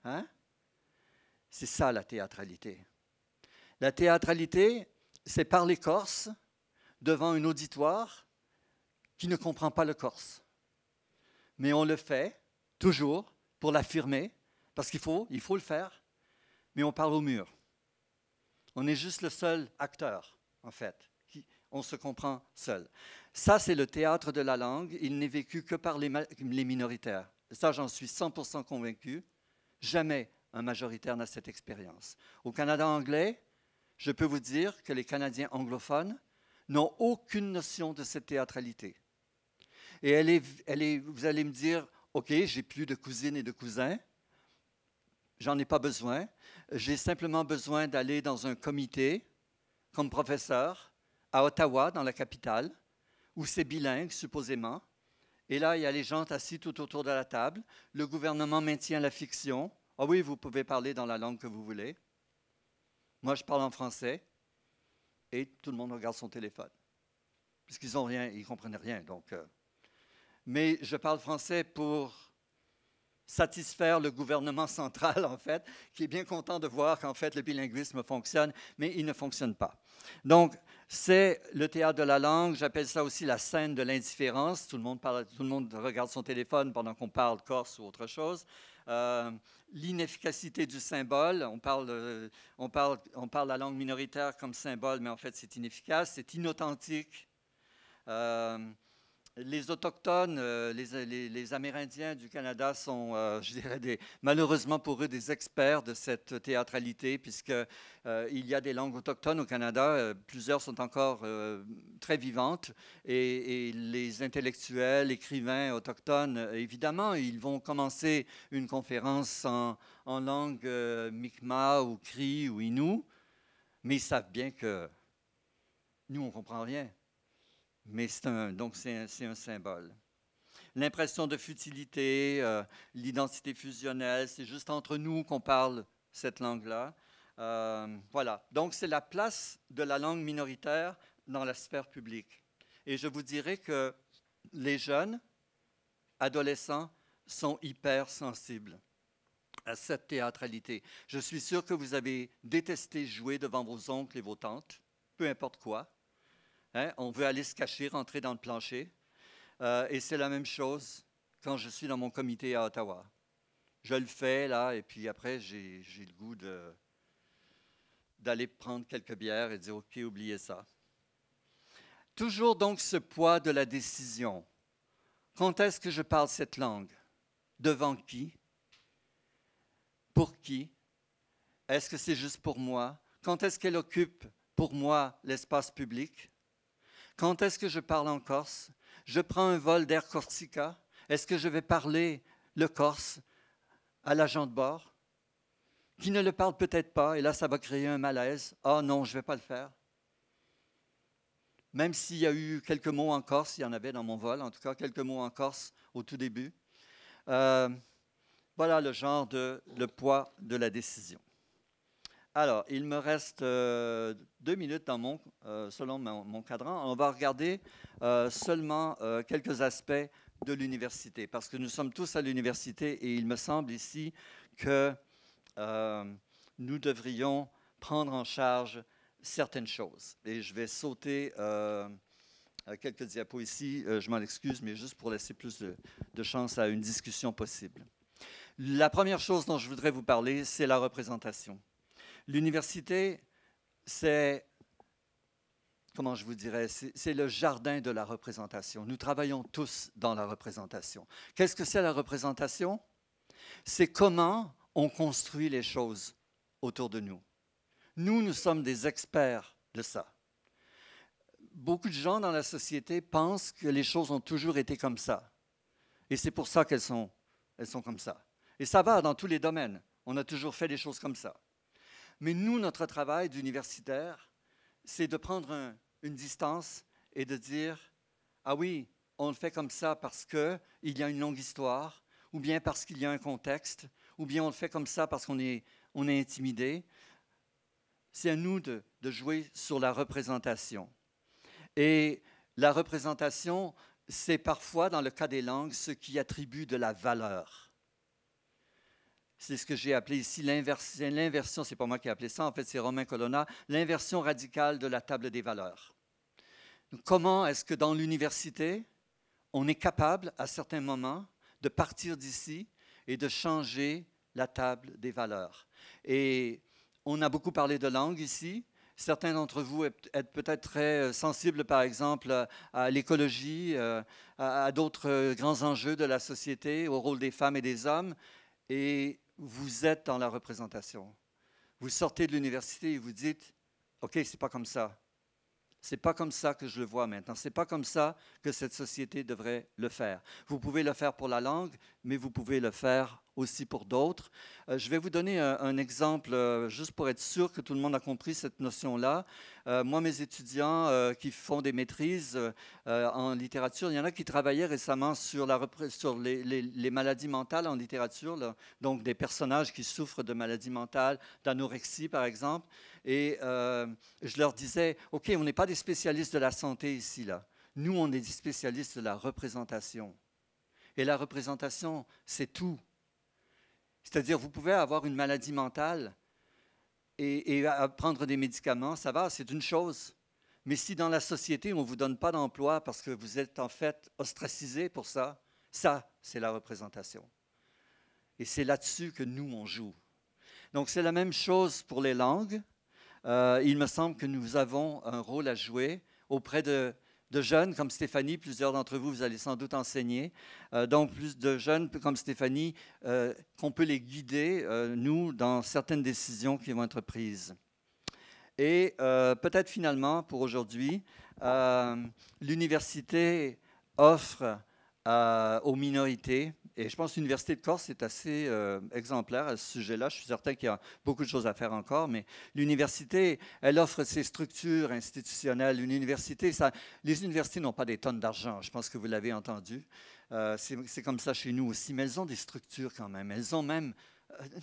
Hein? C'est ça la théâtralité. La théâtralité, c'est parler corse devant un auditoire qui ne comprend pas le corse. Mais on le fait toujours pour l'affirmer, parce qu'il faut le faire, mais on parle au mur. On est juste le seul acteur, en fait. On se comprend seul. Ça, c'est le théâtre de la langue. Il n'est vécu que par les minoritaires. Ça, j'en suis 100% convaincu. Jamais un majoritaire n'a cette expérience. Au Canada anglais, je peux vous dire que les Canadiens anglophones n'ont aucune notion de cette théâtralité. Et vous allez me dire, OK, j'ai plus de cousines et de cousins, j'en ai pas besoin, j'ai simplement besoin d'aller dans un comité comme professeur à Ottawa, dans la capitale, où c'est bilingue, supposément. Et là, il y a les gens assis tout autour de la table. Le gouvernement maintient la fiction. Ah oui, vous pouvez parler dans la langue que vous voulez. Moi, je parle en français. Et tout le monde regarde son téléphone. Puisqu'ils n'ont rien, ils ne comprennent rien. Mais je parle français pour satisfaire le gouvernement central, en fait, qui est bien content de voir qu'en fait, le bilinguisme fonctionne, mais il ne fonctionne pas. Donc, c'est le théâtre de la langue. J'appelle ça aussi la scène de l'indifférence. Tout le monde regarde son téléphone pendant qu'on parle corse ou autre chose. L'inefficacité du symbole. On parle la langue minoritaire comme symbole, mais en fait, c'est inefficace, c'est inauthentique. les Autochtones, les Amérindiens du Canada sont, je dirais, malheureusement pour eux, des experts de cette théâtralité, puisqu'il y a des langues autochtones au Canada. Plusieurs sont encore très vivantes. Et les intellectuels, écrivains autochtones, évidemment, ils vont commencer une conférence en langue Mi'kmaq ou Cri ou Innu, mais ils savent bien que nous, on ne comprend rien. Mais donc c'est un symbole. L'impression de futilité, l'identité fusionnelle, c'est juste entre nous qu'on parle cette langue-là. Voilà. Donc c'est la place de la langue minoritaire dans la sphère publique. Et je vous dirais que les jeunes, adolescents, sont hyper sensibles à cette théâtralité. Je suis sûr que vous avez détesté jouer devant vos oncles et vos tantes, peu importe quoi. Hein? On veut aller se cacher, rentrer dans le plancher. Et c'est la même chose quand je suis dans mon comité à Ottawa. Je le fais, là, et puis après, j'ai le goût d'aller prendre quelques bières et dire, OK, oubliez ça. Toujours donc ce poids de la décision. Quand est-ce que je parle cette langue? Devant qui? Pour qui? Est-ce que c'est juste pour moi? Quand est-ce qu'elle occupe pour moi l'espace public? Quand est-ce que je parle en corse? Je prends un vol d'Air Corsica. Est-ce que je vais parler le corse à l'agent de bord qui ne le parle peut-être pas et là, ça va créer un malaise. Ah non, je ne vais pas le faire. Même s'il y a eu quelques mots en corse, il y en avait dans mon vol, en tout cas quelques mots en corse au tout début. Voilà le genre le poids de la décision. Alors, il me reste 2 minutes selon mon cadran. On va regarder seulement quelques aspects de l'université, parce que nous sommes tous à l'université et il me semble ici que nous devrions prendre en charge certaines choses. Et je vais sauter quelques diapos ici, je m'en excuse, mais juste pour laisser plus de chance à une discussion possible. La première chose dont je voudrais vous parler, c'est la représentation. L'université, c'est, comment je vous dirais, c'est le jardin de la représentation. Nous travaillons tous dans la représentation. Qu'est-ce que c'est la représentation? C'est comment on construit les choses autour de nous. Nous sommes des experts de ça. Beaucoup de gens dans la société pensent que les choses ont toujours été comme ça. Et c'est pour ça qu'elles sont comme ça. Et ça va dans tous les domaines. On a toujours fait des choses comme ça. Mais nous, notre travail d'universitaire, c'est de prendre une distance et de dire, ah oui, on le fait comme ça parce qu'il y a une longue histoire, ou bien parce qu'il y a un contexte, ou bien on le fait comme ça parce qu'on est intimidé. C'est à nous de jouer sur la représentation. Et la représentation, c'est parfois, dans le cas des langues, ce qui attribue de la valeur. C'est ce que j'ai appelé ici l'inversion, c'est pas moi qui ai appelé ça, en fait c'est Romain Colonna, l'inversion radicale de la table des valeurs. Donc, comment est-ce que dans l'université, on est capable à certains moments de partir d'ici et de changer la table des valeurs? Et on a beaucoup parlé de langue ici. Certains d'entre vous êtes peut-être très sensibles, par exemple, à l'écologie, à d'autres grands enjeux de la société, au rôle des femmes et des hommes. Et vous êtes dans la représentation. Vous sortez de l'université et vous dites, OK, c'est pas comme ça. C'est pas comme ça que je le vois maintenant. C'est pas comme ça que cette société devrait le faire. Vous pouvez le faire pour la langue, mais vous pouvez le faire aussi pour d'autres. Je vais vous donner un exemple, juste pour être sûr que tout le monde a compris cette notion-là. Moi, mes étudiants qui font des maîtrises en littérature, il y en a qui travaillaient récemment sur les maladies mentales en littérature, là. Donc des personnages qui souffrent de maladies mentales, d'anorexie par exemple. Et je leur disais, OK, on n'est pas des spécialistes de la santé ici, là. Nous, on est des spécialistes de la représentation. Et la représentation, c'est tout. C'est-à-dire, vous pouvez avoir une maladie mentale et prendre des médicaments, ça va, c'est une chose. Mais si dans la société, on ne vous donne pas d'emploi parce que vous êtes en fait ostracisé pour ça, ça, c'est la représentation. Et c'est là-dessus que nous, on joue. Donc, c'est la même chose pour les langues. Il me semble que nous avons un rôle à jouer auprès de de jeunes comme Stéphanie, plusieurs d'entre vous, vous allez sans doute enseigner, donc plus de jeunes comme Stéphanie, qu'on peut les guider, nous, dans certaines décisions qui vont être prises. Et peut-être finalement, pour aujourd'hui, l'université offre aux minorités, et je pense que l'Université de Corse est assez exemplaire à ce sujet-là. Je suis certain qu'il y a beaucoup de choses à faire encore, mais l'université, elle offre ses structures institutionnelles. Une université, les universités n'ont pas des tonnes d'argent, je pense que vous l'avez entendu. C'est comme ça chez nous aussi, mais elles ont des structures quand même. Elles ont même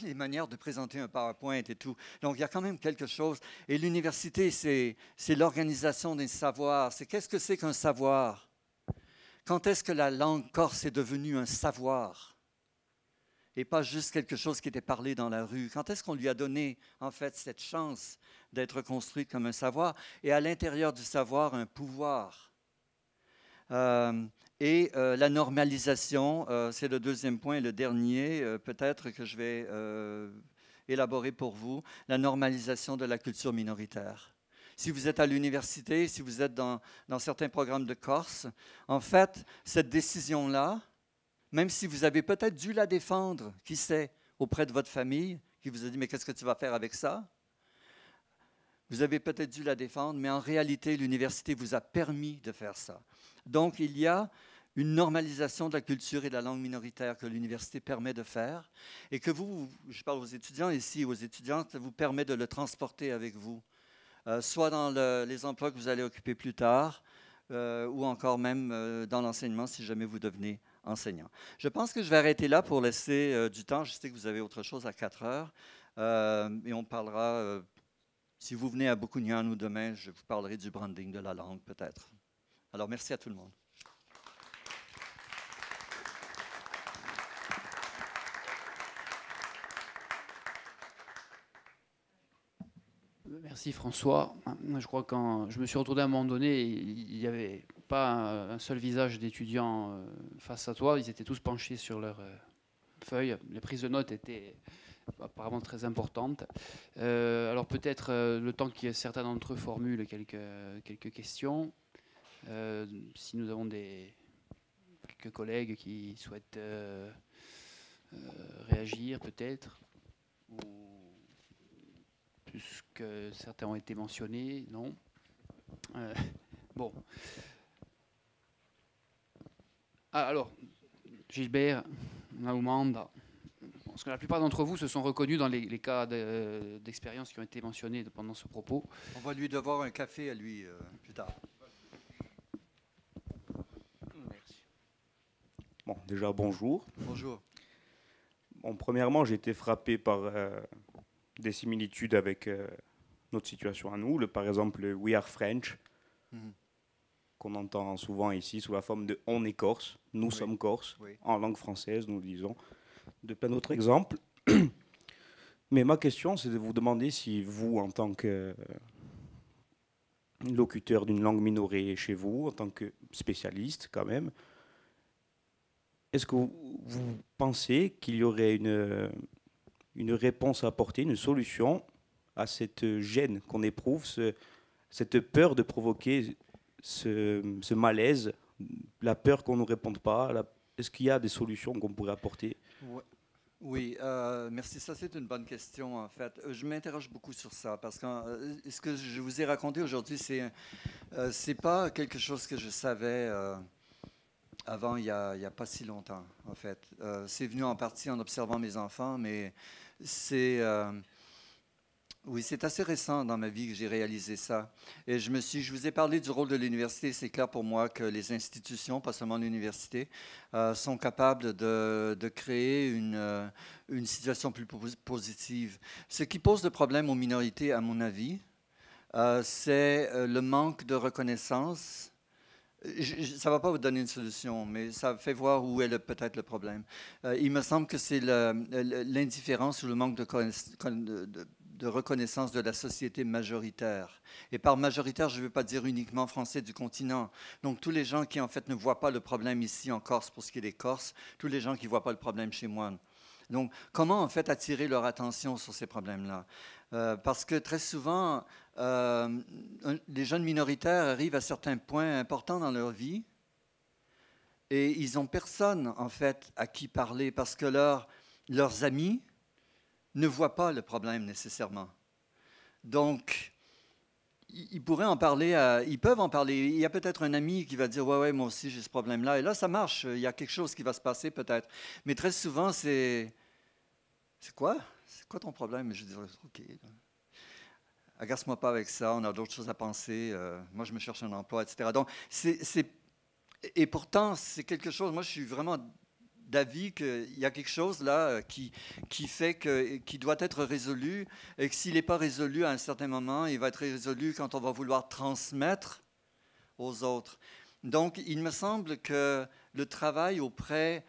les manières de présenter un PowerPoint et tout. Donc, il y a quand même quelque chose. Et l'université, c'est l'organisation des savoirs. Qu'est-ce que c'est qu'un savoir? Quand est-ce que la langue corse est devenue un savoir et pas juste quelque chose qui était parlé dans la rue? Quand est-ce qu'on lui a donné, en fait, cette chance d'être construite comme un savoir et à l'intérieur du savoir, un pouvoir? La normalisation, c'est le deuxième point, le dernier, peut-être que je vais élaborer pour vous, la normalisation de la culture minoritaire. Si vous êtes à l'université, si vous êtes dans certains programmes de Corse, en fait, cette décision-là, même si vous avez peut-être dû la défendre, qui sait, auprès de votre famille, qui vous a dit « mais qu'est-ce que tu vas faire avec ça ?» Vous avez peut-être dû la défendre, mais en réalité, l'université vous a permis de faire ça. Donc, il y a une normalisation de la culture et de la langue minoritaire que l'université permet de faire et que vous, je parle aux étudiants ici, aux étudiantes, vous permet de le transporter avec vous. Soit dans les emplois que vous allez occuper plus tard, ou encore même dans l'enseignement si jamais vous devenez enseignant. Je pense que je vais arrêter là pour laisser du temps. Je sais que vous avez autre chose à 4 heures. Et on parlera, si vous venez à Bukunianu demain, je vous parlerai du branding de la langue peut-être. Alors merci à tout le monde. Merci François. Je crois que quand je me suis retourné à un moment donné, il n'y avait pas un seul visage d'étudiant face à toi. Ils étaient tous penchés sur leurs feuilles. Les prises de notes étaient apparemment très importantes. Alors peut-être le temps que certains d'entre eux formulent quelques questions. Si nous avons quelques collègues qui souhaitent réagir peut-être, puisque certains ont été mentionnés, non. Bon. Alors, Gilbert, Naoumanda, parce que la plupart d'entre vous se sont reconnus dans les cas d'expérience qui ont été mentionnés pendant ce propos. On va lui devoir un café à lui plus tard. Merci. Bon, déjà, bonjour. Bonjour. Bon, premièrement, j'ai été frappé par des similitudes avec notre situation à nous. Par exemple, le We are French, qu'on entend souvent ici sous la forme de on est corse, nous sommes corse, en langue française, nous le disons, de plein d'autres exemples. Mais ma question, c'est de vous demander si vous, en tant que locuteur d'une langue minorée chez vous, en tant que spécialiste quand même, est-ce que vous pensez qu'il y aurait une réponse à apporter, une solution à cette gêne qu'on éprouve, cette peur de provoquer ce malaise, la peur qu'on ne réponde pas? Est-ce qu'il y a des solutions qu'on pourrait apporter? Oui, merci. Ça, c'est une bonne question, en fait. Je m'interroge beaucoup sur ça parce que ce que je vous ai raconté aujourd'hui, c'est pas quelque chose que je savais avant, il y a pas si longtemps, en fait. C'est venu en partie en observant mes enfants, mais oui, c'est assez récent dans ma vie que j'ai réalisé ça. Et je vous ai parlé du rôle de l'université. C'est clair pour moi que les institutions, pas seulement l'université, sont capables de créer une situation plus positive. Ce qui pose le problème aux minorités, à mon avis, c'est le manque de reconnaissance. Ça ne va pas vous donner une solution, mais ça fait voir où est peut-être le problème. Il me semble que c'est l'indifférence ou le manque de reconnaissance de la société majoritaire. Et par majoritaire, je ne veux pas dire uniquement français du continent. Donc, tous les gens qui, en fait, ne voient pas le problème ici en Corse, pour ce qui est des Corses, tous les gens qui ne voient pas le problème chez moi. Donc, comment, en fait, attirer leur attention sur ces problèmes-là? Parce que très souvent, un les jeunes minoritaires arrivent à certains points importants dans leur vie et ils n'ont personne, en fait, à qui parler parce que leurs amis ne voient pas le problème nécessairement. Donc, ils pourraient en parler, ils peuvent en parler. Il y a peut-être un ami qui va dire « Ouais, ouais, moi aussi j'ai ce problème-là. » Et là, ça marche. Il y a quelque chose qui va se passer peut-être. Mais très souvent, c'est quoi? C'est quoi ton problème? Et je dis « OK. Agace-moi pas avec ça. On a d'autres choses à penser. Moi, je me cherche un emploi, etc. » Donc, et pourtant, c'est quelque chose. Moi, je suis vraiment d'avis qu'il y a quelque chose là qui fait qui doit être résolu et que s'il n'est pas résolu à un certain moment, il va être résolu quand on va vouloir transmettre aux autres. Donc, il me semble que le travail auprès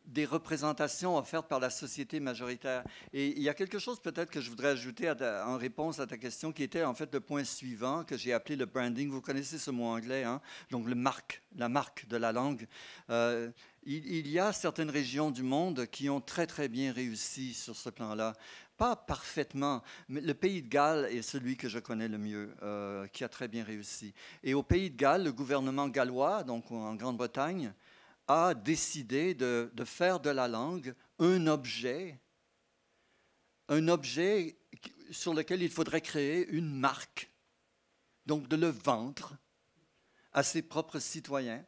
des représentations offertes par la société majoritaire. Et il y a quelque chose peut-être que je voudrais ajouter en réponse à ta question qui était en fait le point suivant que j'ai appelé le branding. Vous connaissez ce mot anglais, hein? Donc la marque de la langue. Il y a certaines régions du monde qui ont très très bien réussi sur ce plan-là. Pas parfaitement, mais le Pays de Galles est celui que je connais le mieux, qui a très bien réussi. Et au Pays de Galles, le gouvernement gallois, donc en Grande-Bretagne, a décidé de faire de la langue un objet sur lequel il faudrait créer une marque, donc de le vendre à ses propres citoyens,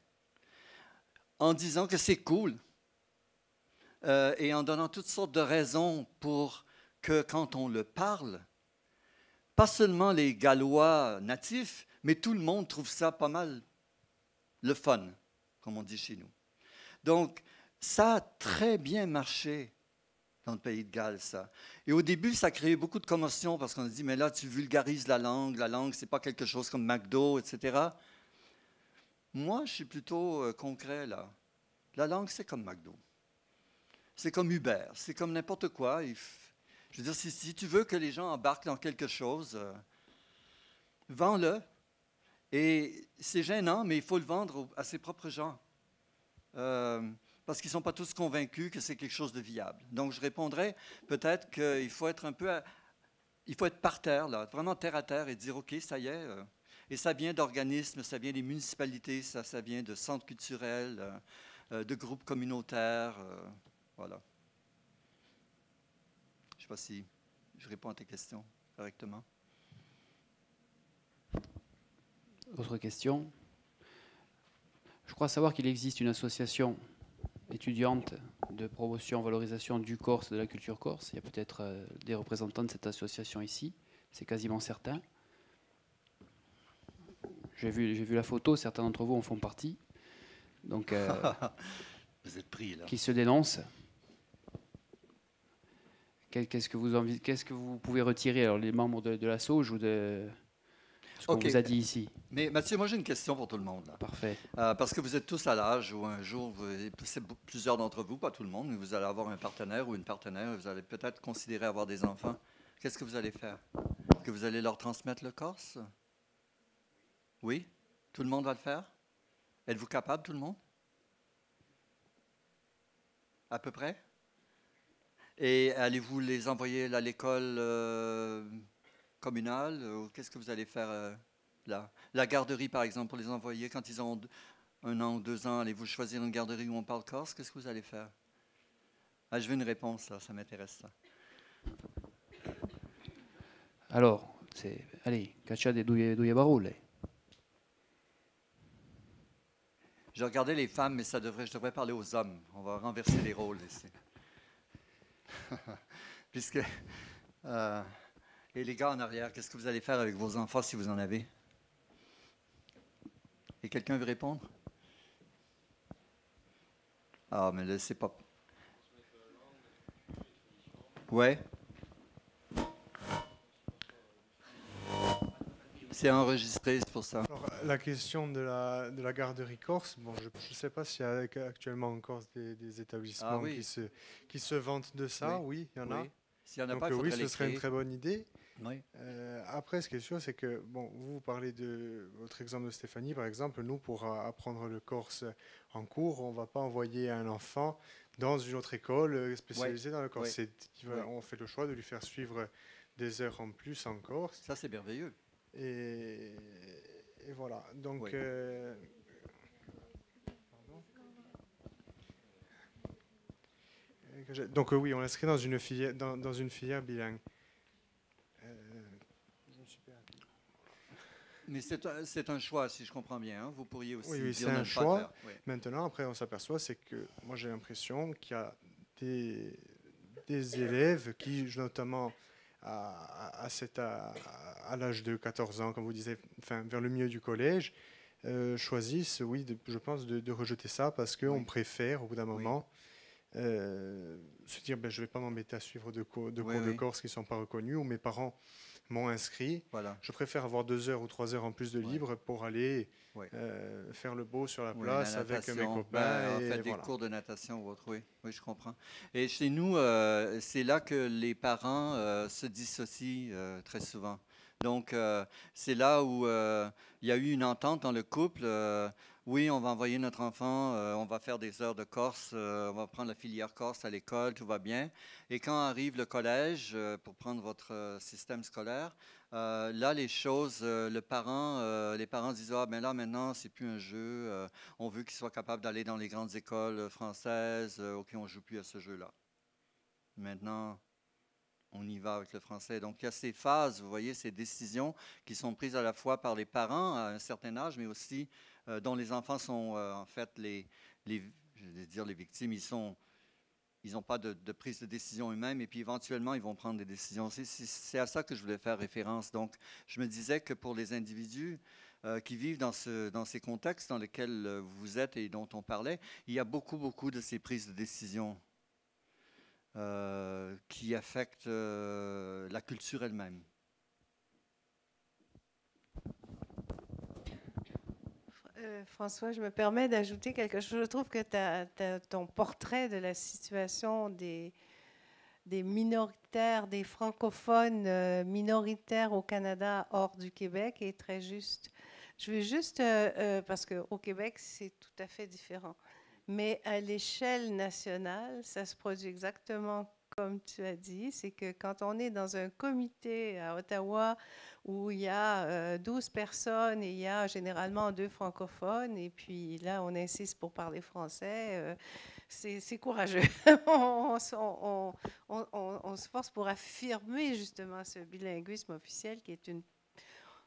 en disant que c'est cool et en donnant toutes sortes de raisons pour que quand on le parle, pas seulement les Gallois natifs, mais tout le monde trouve ça pas mal le fun, comme on dit chez nous. Donc, ça a très bien marché dans le Pays de Galles, ça. Et au début, ça a créé beaucoup de commotion parce qu'on a dit, mais là, tu vulgarises la langue, c'est pas quelque chose comme McDo, etc. Moi, je suis plutôt concret, là. La langue, c'est comme McDo. C'est comme Uber, c'est comme n'importe quoi. Je veux dire, si tu veux que les gens embarquent dans quelque chose, vends-le. Et c'est gênant, mais il faut le vendre à ses propres gens. Parce qu'ils ne sont pas tous convaincus que c'est quelque chose de viable. Donc, je répondrais peut-être qu'il faut être il faut être par terre, là, vraiment terre à terre et dire, OK, ça y est. Et ça vient d'organismes, ça vient des municipalités, ça vient de centres culturels, de groupes communautaires, voilà. Je ne sais pas si je réponds à tes questions correctement. Autre question. Je crois savoir qu'il existe une association étudiante de promotion, valorisation du Corse, de la culture corse. Il y a peut-être des représentants de cette association ici, c'est quasiment certain. J'ai vu la photo, certains d'entre vous en font partie. Donc, vous êtes pris là. Qui se dénoncent. Qu'est-ce que vous pouvez retirer, alors, les membres de la SAUJ ou de ce qu'on vous a dit ici? Mais Mathieu, moi j'ai une question pour tout le monde. Là. Parfait. Parce que vous êtes tous à l'âge où un jour, plusieurs d'entre vous, pas tout le monde, mais vous allez avoir un partenaire ou une partenaire, vous allez peut-être considérer avoir des enfants. Qu'est-ce que vous allez faire? Que vous allez leur transmettre le corse? Oui? Tout le monde va le faire? Êtes-vous capable, tout le monde? À peu près? Et allez-vous les envoyer à l'école communale? Ou qu'est-ce que vous allez faire là? La garderie, par exemple, pour les envoyer quand ils ont 1 an ou 2 ans, allez-vous choisir une garderie où on parle corse? Qu'est-ce que vous allez faire? Ah, je veux une réponse, ça m'intéresse, ça. Alors, allez, caccia de due parole. Je regardais les femmes, mais je devrais parler aux hommes. On va renverser les rôles ici. Puisque, et les gars en arrière, qu'est-ce que vous allez faire avec vos enfants si vous en avez? Et quelqu'un veut répondre? Ah, mais là, c'est pas... Ouais. C'est enregistré, c'est pour ça. Alors, la question de la garderie corse, bon, je ne sais pas s'il y a actuellement en Corse des établissements qui se vantent de ça. Oui, il y en a. S'il y en a donc, pas, oui, ce serait une très bonne idée. Oui. Après, ce qui est sûr, c'est que, bon, vous parlez de votre exemple de Stéphanie, par exemple. Nous, pour apprendre le corse en cours, on ne va pas envoyer un enfant dans une autre école spécialisée dans le corse. On fait le choix de lui faire suivre des heures en plus en corse. Ça, c'est merveilleux. Et, et voilà. Donc, Oui. donc oui, on l'inscrit dans une filière, dans une filière bilingue. Mais c'est un choix, si je comprends bien, hein. Vous pourriez aussi Oui, c'est dire ne un pas le choix. faire. Oui. Maintenant, après, on s'aperçoit, c'est que moi, j'ai l'impression qu'il y a des élèves qui, notamment à l'âge de 14 ans, comme vous disiez, enfin, vers le milieu du collège, choisissent, oui, je pense, de rejeter ça parce qu'on Oui. préfère, au bout d'un Oui. moment, se dire, ben, je ne vais pas m'embêter à suivre de cours de Oui. Corse qui ne sont pas reconnus, ou mes parents m'ont inscrit. Voilà. Je préfère avoir 2 heures ou 3 heures en plus de Oui. libre pour aller Oui. faire le beau sur la Oui, la place avec mes natation. copains. En fait, Et des voilà. cours de natation ou autre, oui. Oui, je comprends. Et chez nous, c'est là que les parents se dissocient très souvent. Donc, c'est là où il y a eu une entente dans le couple. Oui, on va envoyer notre enfant, on va faire des heures de Corse, on va prendre la filière Corse à l'école, tout va bien. Et quand arrive le collège, pour prendre votre système scolaire, là, les choses, les parents disent, ah, ben là, maintenant, c'est plus un jeu. On veut qu'ils soient capables d'aller dans les grandes écoles françaises. OK, on joue plus à ce jeu-là. Maintenant, on y va avec le français. Donc, il y a ces phases, vous voyez, ces décisions qui sont prises à la fois par les parents à un certain âge, mais aussi dont les enfants sont en fait je vais dire les victimes. Ils n'ont pas de prise de décision eux-mêmes et puis éventuellement, ils vont prendre des décisions. C'est à ça que je voulais faire référence. Donc, je me disais que pour les individus qui vivent dans ces contextes dans lesquels vous êtes et dont on parlait, il y a beaucoup, beaucoup de ces prises de décision qui affectent la culture elle-même. François, je me permets d'ajouter quelque chose. Je trouve que ton portrait de la situation des minoritaires, des francophones minoritaires au Canada hors du Québec est très juste. Je veux juste, parce qu'au Québec, c'est tout à fait différent. Mais à l'échelle nationale, ça se produit exactement comme tu as dit. C'est que quand on est dans un comité à Ottawa où il y a 12 personnes et il y a généralement 2 francophones, et puis là, on insiste pour parler français, c'est courageux. on se force pour affirmer justement ce bilinguisme officiel qui est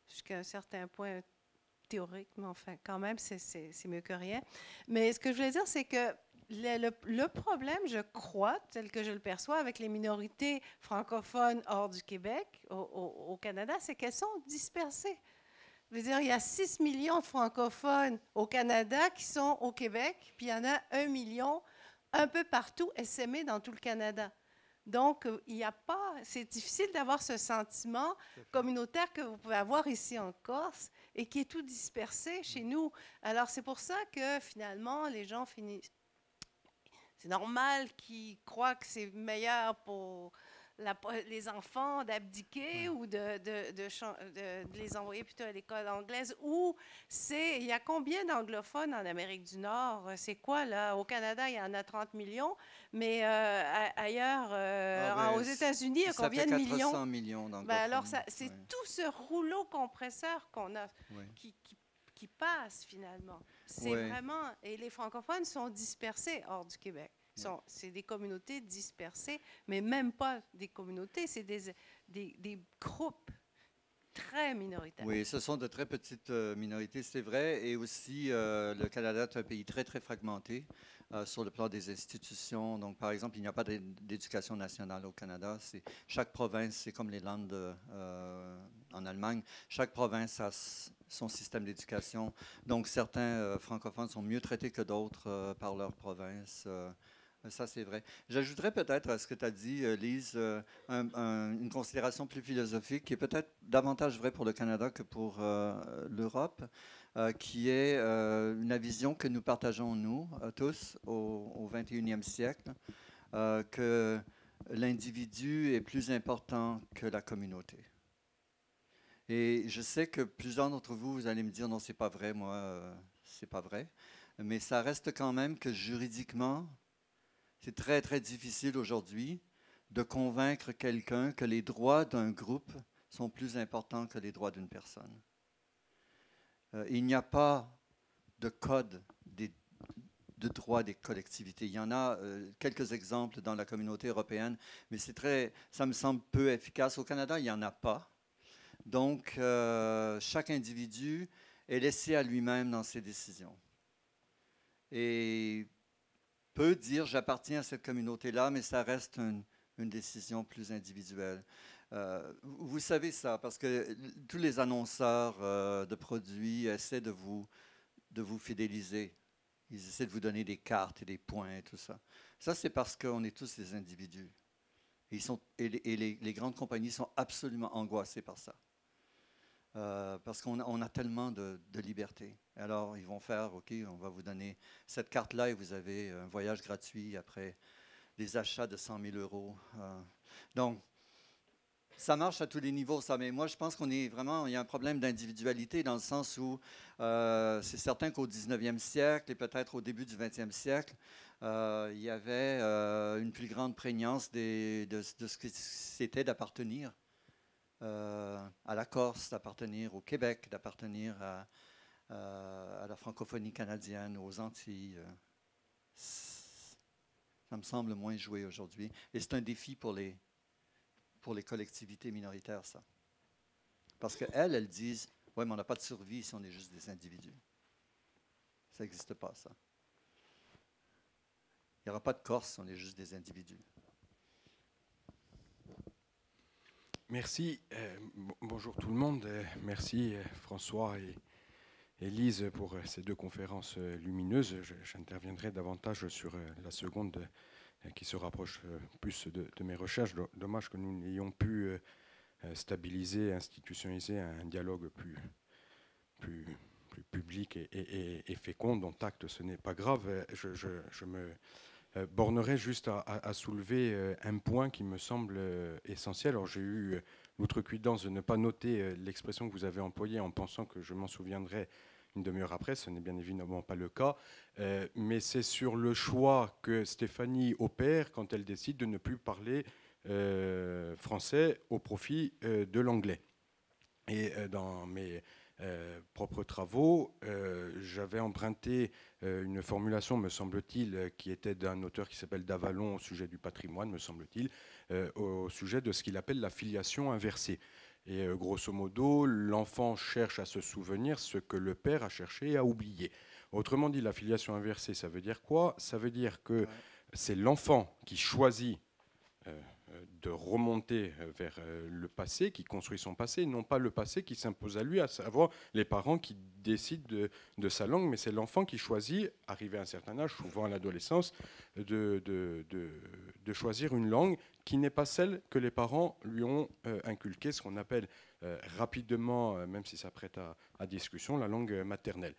jusqu'à un certain point théorique, mais enfin, quand même, c'est mieux que rien. Mais ce que je voulais dire, c'est que le problème, je crois, tel que je le perçois avec les minorités francophones hors du Québec, au Canada, c'est qu'elles sont dispersées. Je veux dire, il y a 6 millions de francophones au Canada qui sont au Québec, puis il y en a 1 million un peu partout, essaimés dans tout le Canada. Donc, il n'y a pas, c'est difficile d'avoir ce sentiment communautaire que vous pouvez avoir ici en Corse et qui est tout dispersé chez nous. Alors, c'est pour ça que finalement, les gens finissent. C'est normal qu'ils croient que c'est meilleur pour les enfants d'abdiquer ou de les envoyer plutôt à l'école anglaise. Ou il y a combien d'anglophones en Amérique du Nord? C'est quoi, là? Au Canada, il y en a 30 millions, mais ailleurs, aux États-Unis, il y a combien de millions? 400 millions d'anglophones. Alors, c'est tout ce rouleau compresseur qu'on a qui passe finalement. C'est vraiment... Et les francophones sont dispersés hors du Québec. C'est des communautés dispersées, mais même pas des communautés, c'est des groupes très minoritaires. Oui, ce sont de très petites minorités, c'est vrai. Et aussi, le Canada est un pays très, très fragmenté sur le plan des institutions. Donc, par exemple, il n'y a pas d'éducation nationale au Canada. Chaque province, c'est comme les Landes en Allemagne, chaque province a son système d'éducation. Donc, certains francophones sont mieux traités que d'autres par leur province. Ça, c'est vrai. J'ajouterais peut-être à ce que tu as dit, Lise, une considération plus philosophique qui est peut-être davantage vraie pour le Canada que pour l'Europe, qui est la vision que nous partageons, nous, tous, au 21e siècle, que l'individu est plus important que la communauté. Et je sais que plusieurs d'entre vous, vous allez me dire, non, c'est pas vrai, moi, c'est pas vrai. Mais ça reste quand même que juridiquement, c'est très, très difficile aujourd'hui de convaincre quelqu'un que les droits d'un groupe sont plus importants que les droits d'une personne. Il n'y a pas de code de droits des collectivités. Il y en a quelques exemples dans la communauté européenne, mais ça me semble peu efficace. Au Canada, il n'y en a pas. Donc, chaque individu est laissé à lui-même dans ses décisions. Et peut dire, j'appartiens à cette communauté-là, mais ça reste une décision plus individuelle. Vous savez ça, parce que tous les annonceurs de produits essaient de vous fidéliser. Ils essaient de vous donner des cartes et des points et tout ça. Ça, c'est parce qu'on est tous des individus. Et les grandes compagnies sont absolument angoissées par ça. Parce qu'on a tellement de liberté. Alors, ils vont faire, OK, on va vous donner cette carte-là et vous avez un voyage gratuit après des achats de 100 000 €. Donc, ça marche à tous les niveaux, ça. Mais moi, je pense il y a un problème d'individualité dans le sens où c'est certain qu'au 19e siècle et peut-être au début du 20e siècle, il y avait une plus grande prégnance de ce que c'était d'appartenir à la Corse, d'appartenir au Québec, d'appartenir à la francophonie canadienne, aux Antilles. Ça me semble moins joué aujourd'hui. Et c'est un défi pour les collectivités minoritaires, ça. Parce qu'elles disent, oui, mais on n'a pas de survie si on est juste des individus. Ça n'existe pas, ça. Il n'y aura pas de Corse si on est juste des individus. Merci. Bonjour tout le monde. Merci François et Lise pour ces deux conférences lumineuses. J'interviendrai davantage sur la seconde qui se rapproche plus de mes recherches. Dommage que nous n'ayons pu stabiliser, institutionnaliser un dialogue plus public et fécond, dont acte, ce n'est pas grave. Je me bornerai juste à soulever un point qui me semble essentiel. Alors j'ai eu l'outrecuidance de ne pas noter l'expression que vous avez employée en pensant que je m'en souviendrai une demi-heure après. Ce n'est bien évidemment pas le cas, mais c'est sur le choix que Stéphanie opère quand elle décide de ne plus parler français au profit de l'anglais. Et dans mes propres travaux, j'avais emprunté une formulation, me semble-t-il, qui était d'un auteur qui s'appelle Davalon au sujet du patrimoine, me semble-t-il, au sujet de ce qu'il appelle la filiation inversée. Et grosso modo, l'enfant cherche à se souvenir ce que le père a cherché à oublier. Autrement dit, la filiation inversée, ça veut dire quoi? Ça veut dire que c'est l'enfant qui choisit de remonter vers le passé, qui construit son passé, non pas le passé qui s'impose à lui, à savoir les parents qui décident de sa langue, mais c'est l'enfant qui choisit, arrivé à un certain âge, souvent à l'adolescence, de choisir une langue qui n'est pas celle que les parents lui ont inculquée, ce qu'on appelle rapidement, même si ça prête à discussion, la langue maternelle.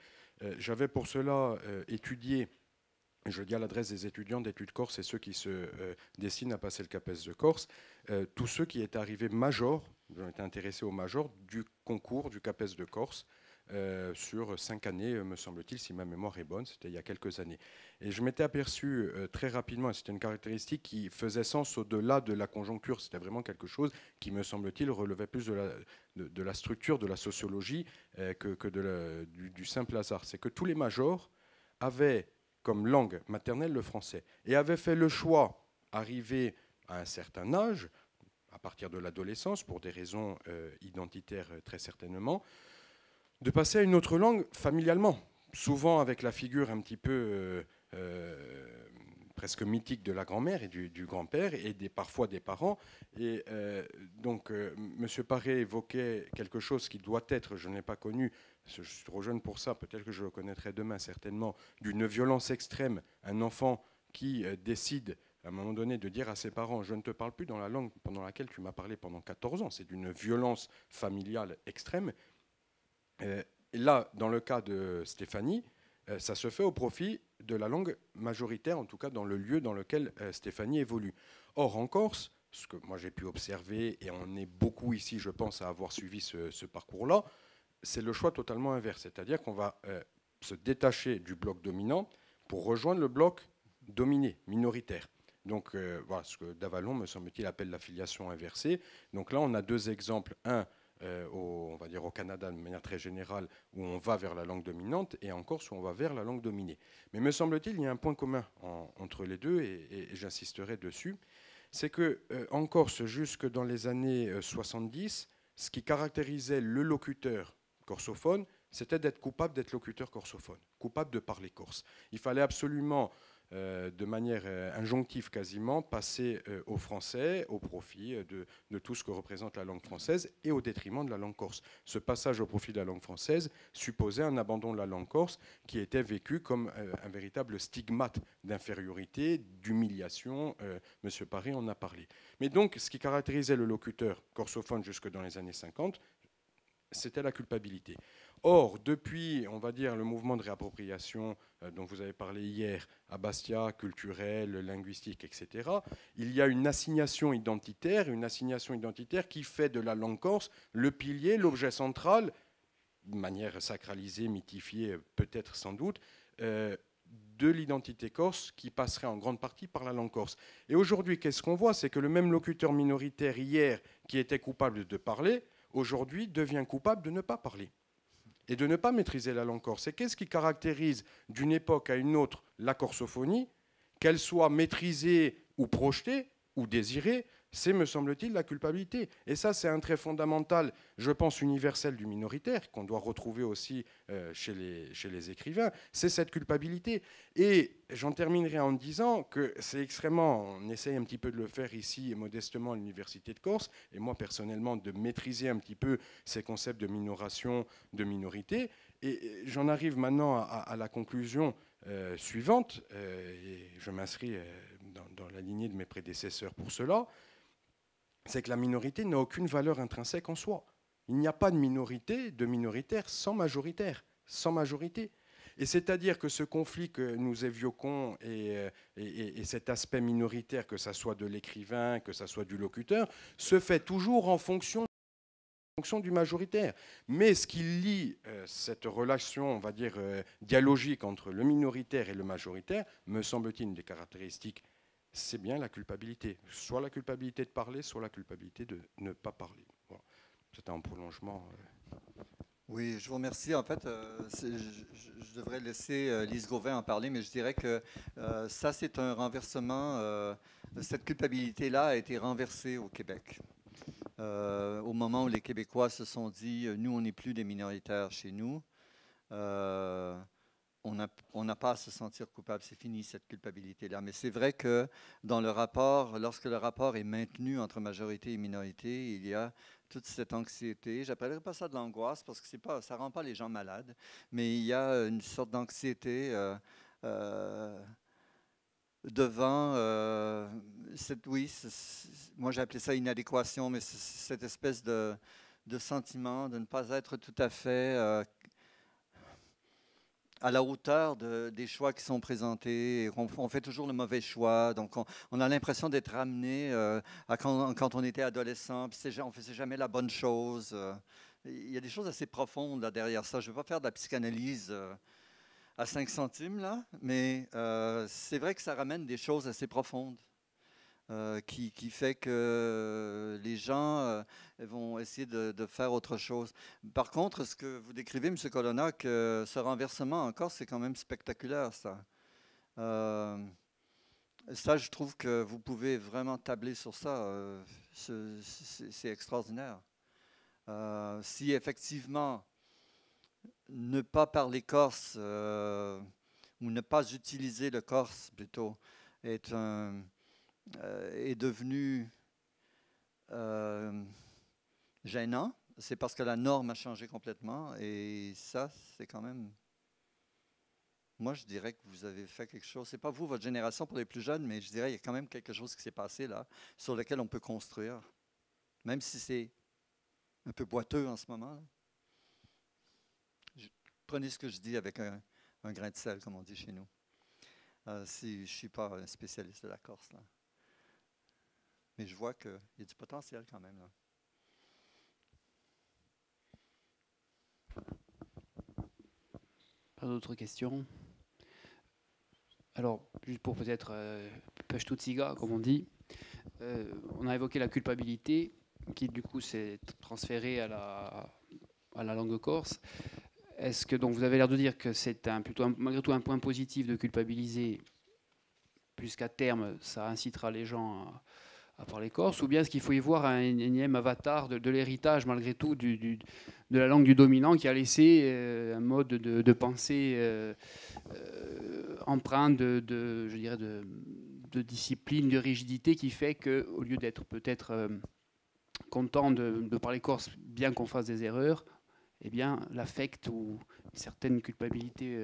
J'avais pour cela étudié, je dis à l'adresse des étudiants d'études corse et ceux qui se destinent à passer le CAPES de Corse, tous ceux qui étaient arrivés majors, j'en étais intéressé au major, du concours du CAPES de Corse, sur 5 années, me semble-t-il, si ma mémoire est bonne, c'était il y a quelques années. Et je m'étais aperçu très rapidement, et c'était une caractéristique qui faisait sens au-delà de la conjoncture, c'était vraiment quelque chose qui, me semble-t-il, relevait plus de la structure, de la sociologie, que du simple hasard. C'est que tous les majors avaient comme langue maternelle le français, et avaient fait le choix, arrivé à un certain âge, à partir de l'adolescence, pour des raisons identitaires très certainement, de passer à une autre langue familialement, souvent avec la figure un petit peu presque mythique de la grand-mère et du grand-père, et parfois des parents. Et donc, M. Paré évoquait quelque chose qui doit être, je ne l'ai pas connu, je suis trop jeune pour ça, peut-être que je le connaîtrai demain certainement, d'une violence extrême, un enfant qui décide à un moment donné de dire à ses parents « je ne te parle plus dans la langue pendant laquelle tu m'as parlé pendant 14 ans », c'est d'une violence familiale extrême. Et là, dans le cas de Stéphanie, ça se fait au profit de la langue majoritaire, en tout cas dans le lieu dans lequel Stéphanie évolue. Or, en Corse, ce que moi j'ai pu observer, et on est beaucoup ici, je pense, à avoir suivi ce parcours-là, c'est le choix totalement inverse. C'est-à-dire qu'on va se détacher du bloc dominant pour rejoindre le bloc dominé, minoritaire. Donc voilà ce que Davalon, me semble-t-il, appelle la filiation inversée. Donc là, on a deux exemples. Un, on va dire au Canada de manière très générale, où on va vers la langue dominante, et en Corse où on va vers la langue dominée. Mais me semble-t-il, il y a un point commun entre les deux, et j'insisterai dessus. C'est qu'en Corse, jusque dans les années 70, ce qui caractérisait le locuteur corsophone, c'était d'être coupable d'être locuteur corsophone, coupable de parler corse. Il fallait absolument, de manière injonctive quasiment, passer au français, au profit de tout ce que représente la langue française et au détriment de la langue corse. Ce passage au profit de la langue française supposait un abandon de la langue corse qui était vécu comme un véritable stigmate d'infériorité, d'humiliation. Monsieur Paré en a parlé. Mais donc, ce qui caractérisait le locuteur corsophone jusque dans les années 50, c'était la culpabilité. Or, depuis, on va dire, le mouvement de réappropriation dont vous avez parlé hier, à Bastia, culturel, linguistique, etc., il y a une assignation identitaire qui fait de la langue corse le pilier, l'objet central, de manière sacralisée, mythifiée, peut-être sans doute, de l'identité corse qui passerait en grande partie par la langue corse. Et aujourd'hui, qu'est-ce qu'on voit? C'est que le même locuteur minoritaire hier qui était coupable de parler, aujourd'hui devient coupable de ne pas parler et de ne pas maîtriser la langue corse. Et qu'est-ce qui caractérise d'une époque à une autre la corsophonie? Qu'elle soit maîtrisée ou projetée ou désirée, c'est, me semble-t-il, la culpabilité. Et ça, c'est un trait fondamental, je pense, universel du minoritaire, qu'on doit retrouver aussi chez les écrivains, c'est cette culpabilité. Et j'en terminerai en disant que c'est extrêmement, on essaye un petit peu de le faire ici, modestement, à l'Université de Corse, et moi, personnellement, de maîtriser un petit peu ces concepts de minoration, de minorité. Et j'en arrive maintenant à la conclusion suivante, et je m'inscris dans la lignée de mes prédécesseurs pour cela, c'est que la minorité n'a aucune valeur intrinsèque en soi. Il n'y a pas de minorité, de minoritaire sans majoritaire, sans majorité. Et c'est-à-dire que ce conflit que nous évoquons et cet aspect minoritaire, que ce soit de l'écrivain, que ce soit du locuteur, se fait toujours en fonction du majoritaire. Mais ce qui lie cette relation, on va dire, dialogique entre le minoritaire et le majoritaire, me semble-t-il, une des caractéristiques, c'est bien la culpabilité. Soit la culpabilité de parler, soit la culpabilité de ne pas parler. Voilà. C'était un prolongement. Oui, je vous remercie. En fait, je devrais laisser Lise Gauvin en parler, mais je dirais que ça, c'est un renversement. Cette culpabilité-là a été renversée au Québec. Au moment où les Québécois se sont dit, nous, on n'est plus des minoritaires chez nous. On n'a pas à se sentir coupable, c'est fini cette culpabilité-là. Mais c'est vrai que dans le rapport, lorsque le rapport est maintenu entre majorité et minorité, il y a toute cette anxiété. J'appellerais pas ça de l'angoisse parce que ça rend pas les gens malades, mais il y a une sorte d'anxiété devant moi j'ai appelé ça inadéquation, mais c'est cette espèce de sentiment de ne pas être tout à fait à la hauteur des choix qui sont présentés. On fait toujours le mauvais choix. Donc, on a l'impression d'être ramené à quand on était adolescent, puis on ne faisait jamais la bonne chose. Il y a des choses assez profondes là, derrière ça. Je ne vais pas faire de la psychanalyse à 5 centimes, là, mais c'est vrai que ça ramène des choses assez profondes. Qui fait que les gens vont essayer de faire autre chose. Par contre, ce que vous décrivez, M. Colonna, que ce renversement encore, c'est quand même spectaculaire, ça. Ça, je trouve que vous pouvez vraiment tabler sur ça. C'est extraordinaire. Si effectivement, ne pas parler corse, ou ne pas utiliser le corse, plutôt, est devenu gênant, c'est parce que la norme a changé complètement. Et ça, c'est quand même... Moi, je dirais que vous avez fait quelque chose. C'est pas vous, votre génération, pour les plus jeunes, mais je dirais qu'il y a quand même quelque chose qui s'est passé là, sur lequel on peut construire. Même si c'est un peu boiteux en ce moment. Prenez ce que je dis avec un grain de sel, comme on dit chez nous. Si je ne suis pas un spécialiste de la Corse, là. Mais je vois qu'il y a du potentiel quand même, là. Pas d'autres questions? Alors, juste pour peut-être Peshtutsiga, comme on dit. On a évoqué la culpabilité, qui du coup s'est transférée à la langue corse. Est-ce que donc vous avez l'air de dire que c'est malgré tout un point positif de culpabiliser, puisqu'à terme ça incitera les gens à parler corse, ou bien est-ce qu'il faut y voir un énième avatar de l'héritage malgré tout de la langue du dominant qui a laissé un mode de pensée empreint je dirais de discipline, de rigidité, qui fait qu'au lieu d'être peut-être content de parler corse, bien qu'on fasse des erreurs, eh bien, l'affect ou une certaine culpabilité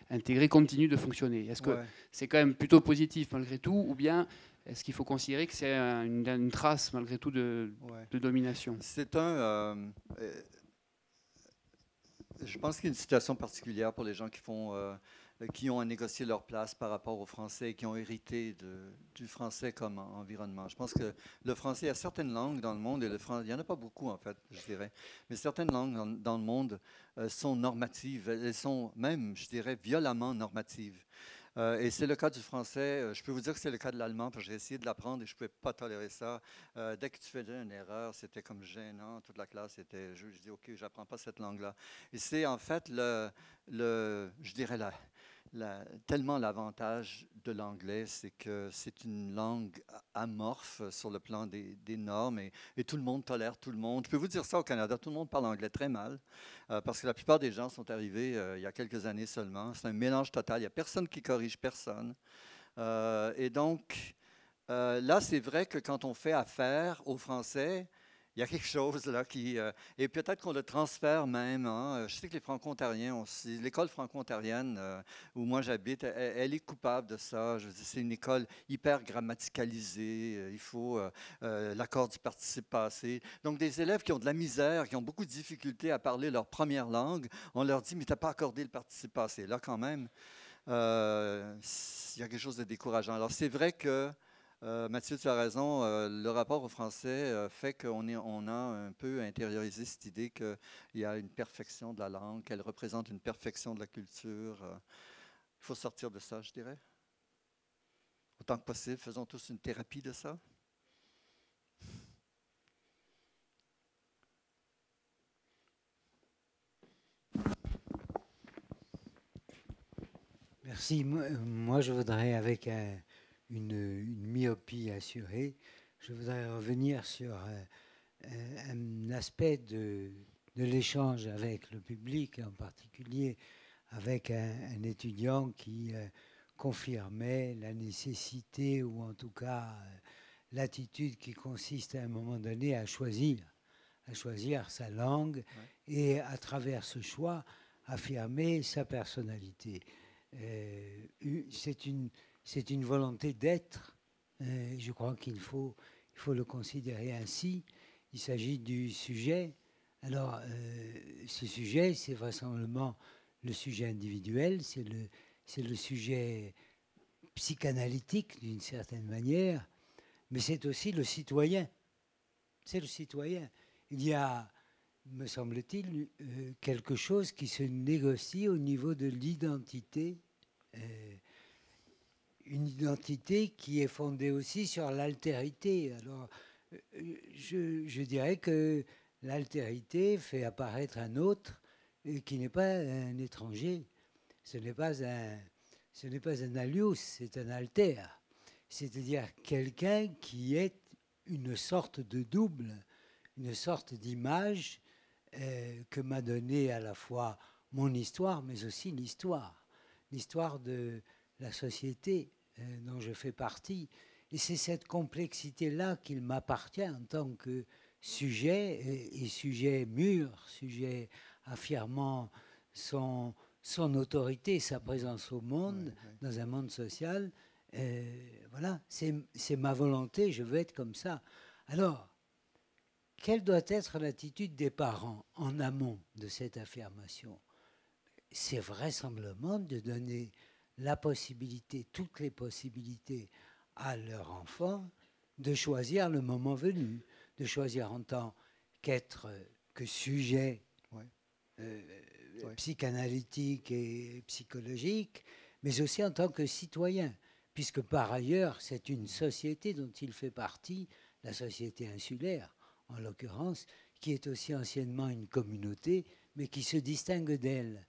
intégrée continue de fonctionner. Est-ce que c'est quand même plutôt positif malgré tout, ou bien est-ce qu'il faut considérer que c'est une trace malgré tout de domination? C'est je pense qu'il y a une situation particulière pour les gens qui ont à négocier leur place par rapport au français et qui ont hérité du français comme environnement. Je pense que le français, il y a certaines langues dans le monde, et il n'y en a pas beaucoup en fait, je dirais, mais certaines langues dans le monde sont normatives, elles sont même, je dirais, violemment normatives. Et c'est le cas du français. Je peux vous dire que c'est le cas de l'allemand, parce que j'ai essayé de l'apprendre et je ne pouvais pas tolérer ça. Dès que tu faisais une erreur, c'était comme gênant. Toute la classe était... Je dis, OK, je n'apprends pas cette langue-là. Et c'est en fait, je dirais, tellement l'avantage de l'anglais, c'est que c'est une langue amorphe sur le plan des normes et tout le monde tolère tout le monde. Je peux vous dire ça au Canada, tout le monde parle anglais très mal parce que la plupart des gens sont arrivés il y a quelques années seulement. C'est un mélange total, il n'y a personne qui corrige personne. Et donc, là, c'est vrai que quand on fait affaire aux Français, il y a quelque chose là qui... et peut-être qu'on le transfère même. Hein. Je sais que les Franco-Ontariens aussi, l'école franco-ontarienne où moi j'habite, elle est coupable de ça. Je veux dire, c'est une école hyper grammaticalisée. Il faut l'accord du participe passé. Donc des élèves qui ont de la misère, qui ont beaucoup de difficultés à parler leur première langue, on leur dit, mais tu n'as pas accordé le participe passé. Là, quand même, il y a quelque chose de décourageant. Alors c'est vrai que Mathieu, tu as raison. Le rapport au français fait qu'on a un peu intériorisé cette idée qu'il y a une perfection de la langue, qu'elle représente une perfection de la culture. Il faut sortir de ça, je dirais. Autant que possible, faisons tous une thérapie de ça. Merci. Moi, je voudrais, avec une myopie assurée, je voudrais revenir sur un aspect de l'échange avec le public, en particulier avec un étudiant qui confirmait la nécessité, ou en tout cas l'attitude qui consiste à un moment donné à choisir sa langue et à travers ce choix affirmer sa personnalité. C'est une volonté d'être. Je crois qu'il faut le considérer ainsi. Il s'agit du sujet. Alors, ce sujet, c'est vraisemblablement le sujet individuel, c'est le sujet psychanalytique d'une certaine manière, mais c'est aussi le citoyen. C'est le citoyen. Il y a, me semble-t-il, quelque chose qui se négocie au niveau de l'identité, une identité qui est fondée aussi sur l'altérité. Alors, je dirais que l'altérité fait apparaître un autre qui n'est pas un étranger. Ce n'est pas un alius, c'est un alter. C'est-à-dire quelqu'un qui est une sorte de double, une sorte d'image que m'a donnée à la fois mon histoire, mais aussi l'histoire de la société dont je fais partie. Et c'est cette complexité-là qu'il m'appartient en tant que sujet, et sujet mûr, sujet affirmant son autorité, sa présence au monde, dans un monde social. Voilà, c'est ma volonté, je veux être comme ça. Alors, quelle doit être l'attitude des parents en amont de cette affirmation? C'est vraisemblablement de donner la possibilité, toutes les possibilités à leur enfant de choisir le moment venu, de choisir en tant que sujet psychanalytique et psychologique, mais aussi en tant que citoyen. puisque par ailleurs, c'est une société dont il fait partie, la société insulaire, en l'occurrence, qui est aussi anciennement une communauté, mais qui se distingue d'elle,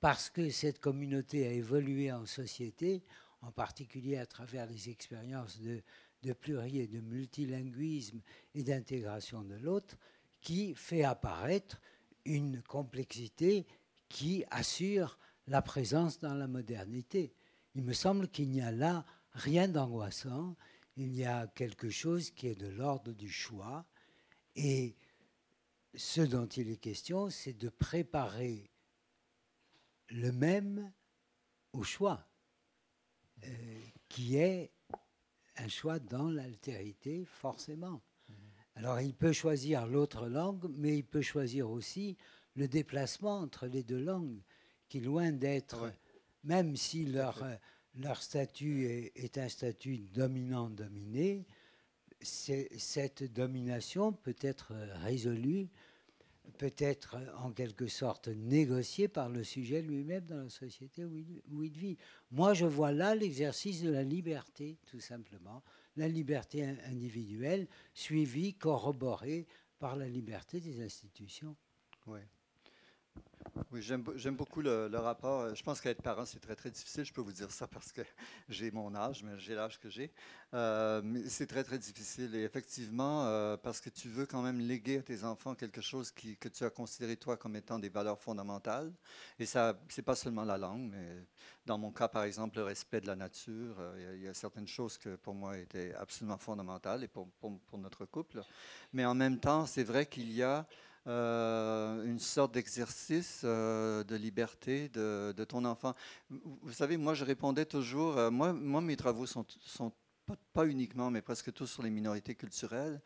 parce que cette communauté a évolué en société, en particulier à travers les expériences de pluri et de multilinguisme et d'intégration de l'autre, qui fait apparaître une complexité qui assure la présence dans la modernité. Il me semble qu'il n'y a là rien d'angoissant, il y a quelque chose qui est de l'ordre du choix, et ce dont il est question, c'est de préparer le même au choix, qui est un choix dans l'altérité, forcément. Alors, il peut choisir l'autre langue, mais il peut choisir aussi le déplacement entre les deux langues, qui, loin d'être, même si leur statut est un statut dominant-dominé, cette domination peut être résolue, peut être en quelque sorte négociée par le sujet lui-même dans la société où il vit. Moi, je vois là l'exercice de la liberté, tout simplement, la liberté individuelle, suivie, corroborée par la liberté des institutions. Oui. Oui, j'aime beaucoup le rapport. Je pense qu'être parent, c'est très, très difficile. Je peux vous dire ça parce que j'ai mon âge, mais j'ai l'âge que j'ai. Mais c'est très, très difficile. Et effectivement, parce que tu veux quand même léguer à tes enfants quelque chose que tu as considéré, toi, comme étant des valeurs fondamentales. Et ça, c'est pas seulement la langue, mais dans mon cas, par exemple, le respect de la nature. Il y a certaines choses que, pour moi, étaient absolument fondamentales et pour notre couple. Mais en même temps, c'est vrai qu'il y a une sorte d'exercice de liberté de ton enfant. Vous savez, moi, je répondais toujours, moi, mes travaux sont pas uniquement, mais presque tous sur les minorités culturelles.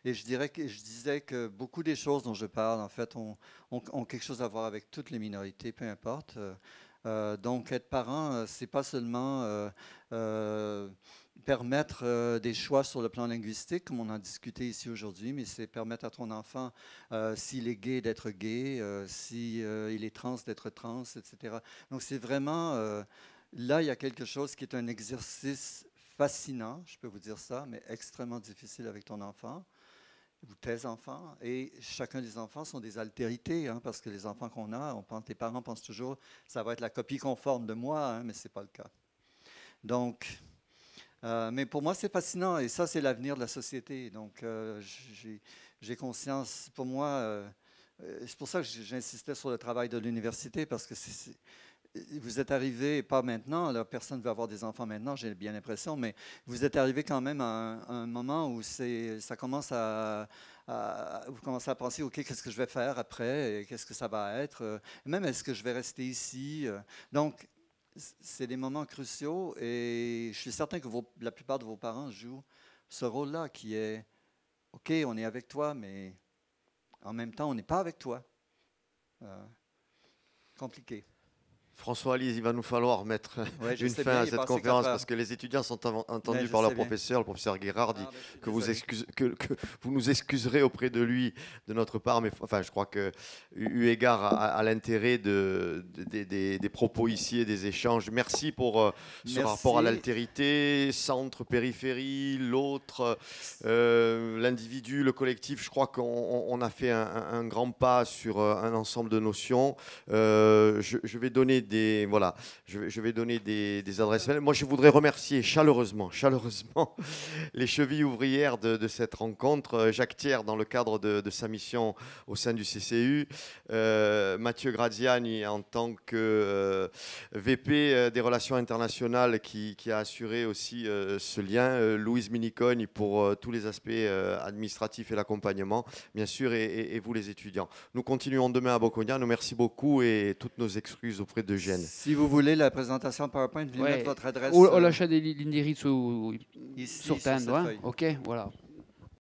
Et je disais que beaucoup des choses dont je parle, en fait, ont quelque chose à voir avec toutes les minorités, peu importe. Donc, être parent, c'est pas seulement permettre des choix sur le plan linguistique, comme on en discutait ici aujourd'hui, mais c'est permettre à ton enfant, s'il est gay, d'être gay, s'il est trans, d'être trans, etc. Donc, c'est vraiment, là, il y a quelque chose qui est un exercice fascinant, je peux vous dire ça, mais extrêmement difficile avec ton enfant ou tes enfants. Et chacun des enfants sont des altérités, hein, parce que les enfants qu'on a, tes parents pensent toujours ça va être la copie conforme de moi, hein, mais ce n'est pas le cas. Donc, mais pour moi, c'est fascinant et ça, c'est l'avenir de la société. Donc, j'ai conscience, pour moi, c'est pour ça que j'insistais sur le travail de l'université, parce que vous êtes arrivé, pas maintenant, là, personne ne veut avoir des enfants maintenant, j'ai bien l'impression, mais vous êtes arrivé quand même à un moment où ça commence vous commencez à penser, OK, qu'est-ce que je vais faire après, qu'est-ce que ça va être, même est-ce que je vais rester ici. Donc, c'est des moments cruciaux et je suis certain que la plupart de vos parents jouent ce rôle-là qui est, OK, on est avec toi, mais en même temps, on n'est pas avec toi. Compliqué. François Lise, il va nous falloir mettre une fin à cette conférence parce que les étudiants sont entendus par leur professeur, le professeur Guérard, dit que vous nous excuserez auprès de lui de notre part, mais enfin, je crois que eu égard à l'intérêt des propos ici et des échanges, merci pour ce rapport à l'altérité, centre, périphérie, l'autre, l'individu, le collectif. Je crois qu'on a fait un grand pas sur un ensemble de notions. Je vais donner je vais donner des adresses mail. Moi, je voudrais remercier chaleureusement les chevilles ouvrières de cette rencontre. Jacques Thiers, dans le cadre de sa mission au sein du CCU. Mathieu Graziani, en tant que VP des relations internationales, qui a assuré aussi ce lien. Louise Miniconi pour tous les aspects administratifs et l'accompagnement, bien sûr, et vous les étudiants. Nous continuons demain à Boconia. Nous merci beaucoup et toutes nos excuses auprès de Gênes. Si vous voulez la présentation PowerPoint, venez mettre votre adresse. Ou l'achat des lignes sur sur Tende, ok, voilà.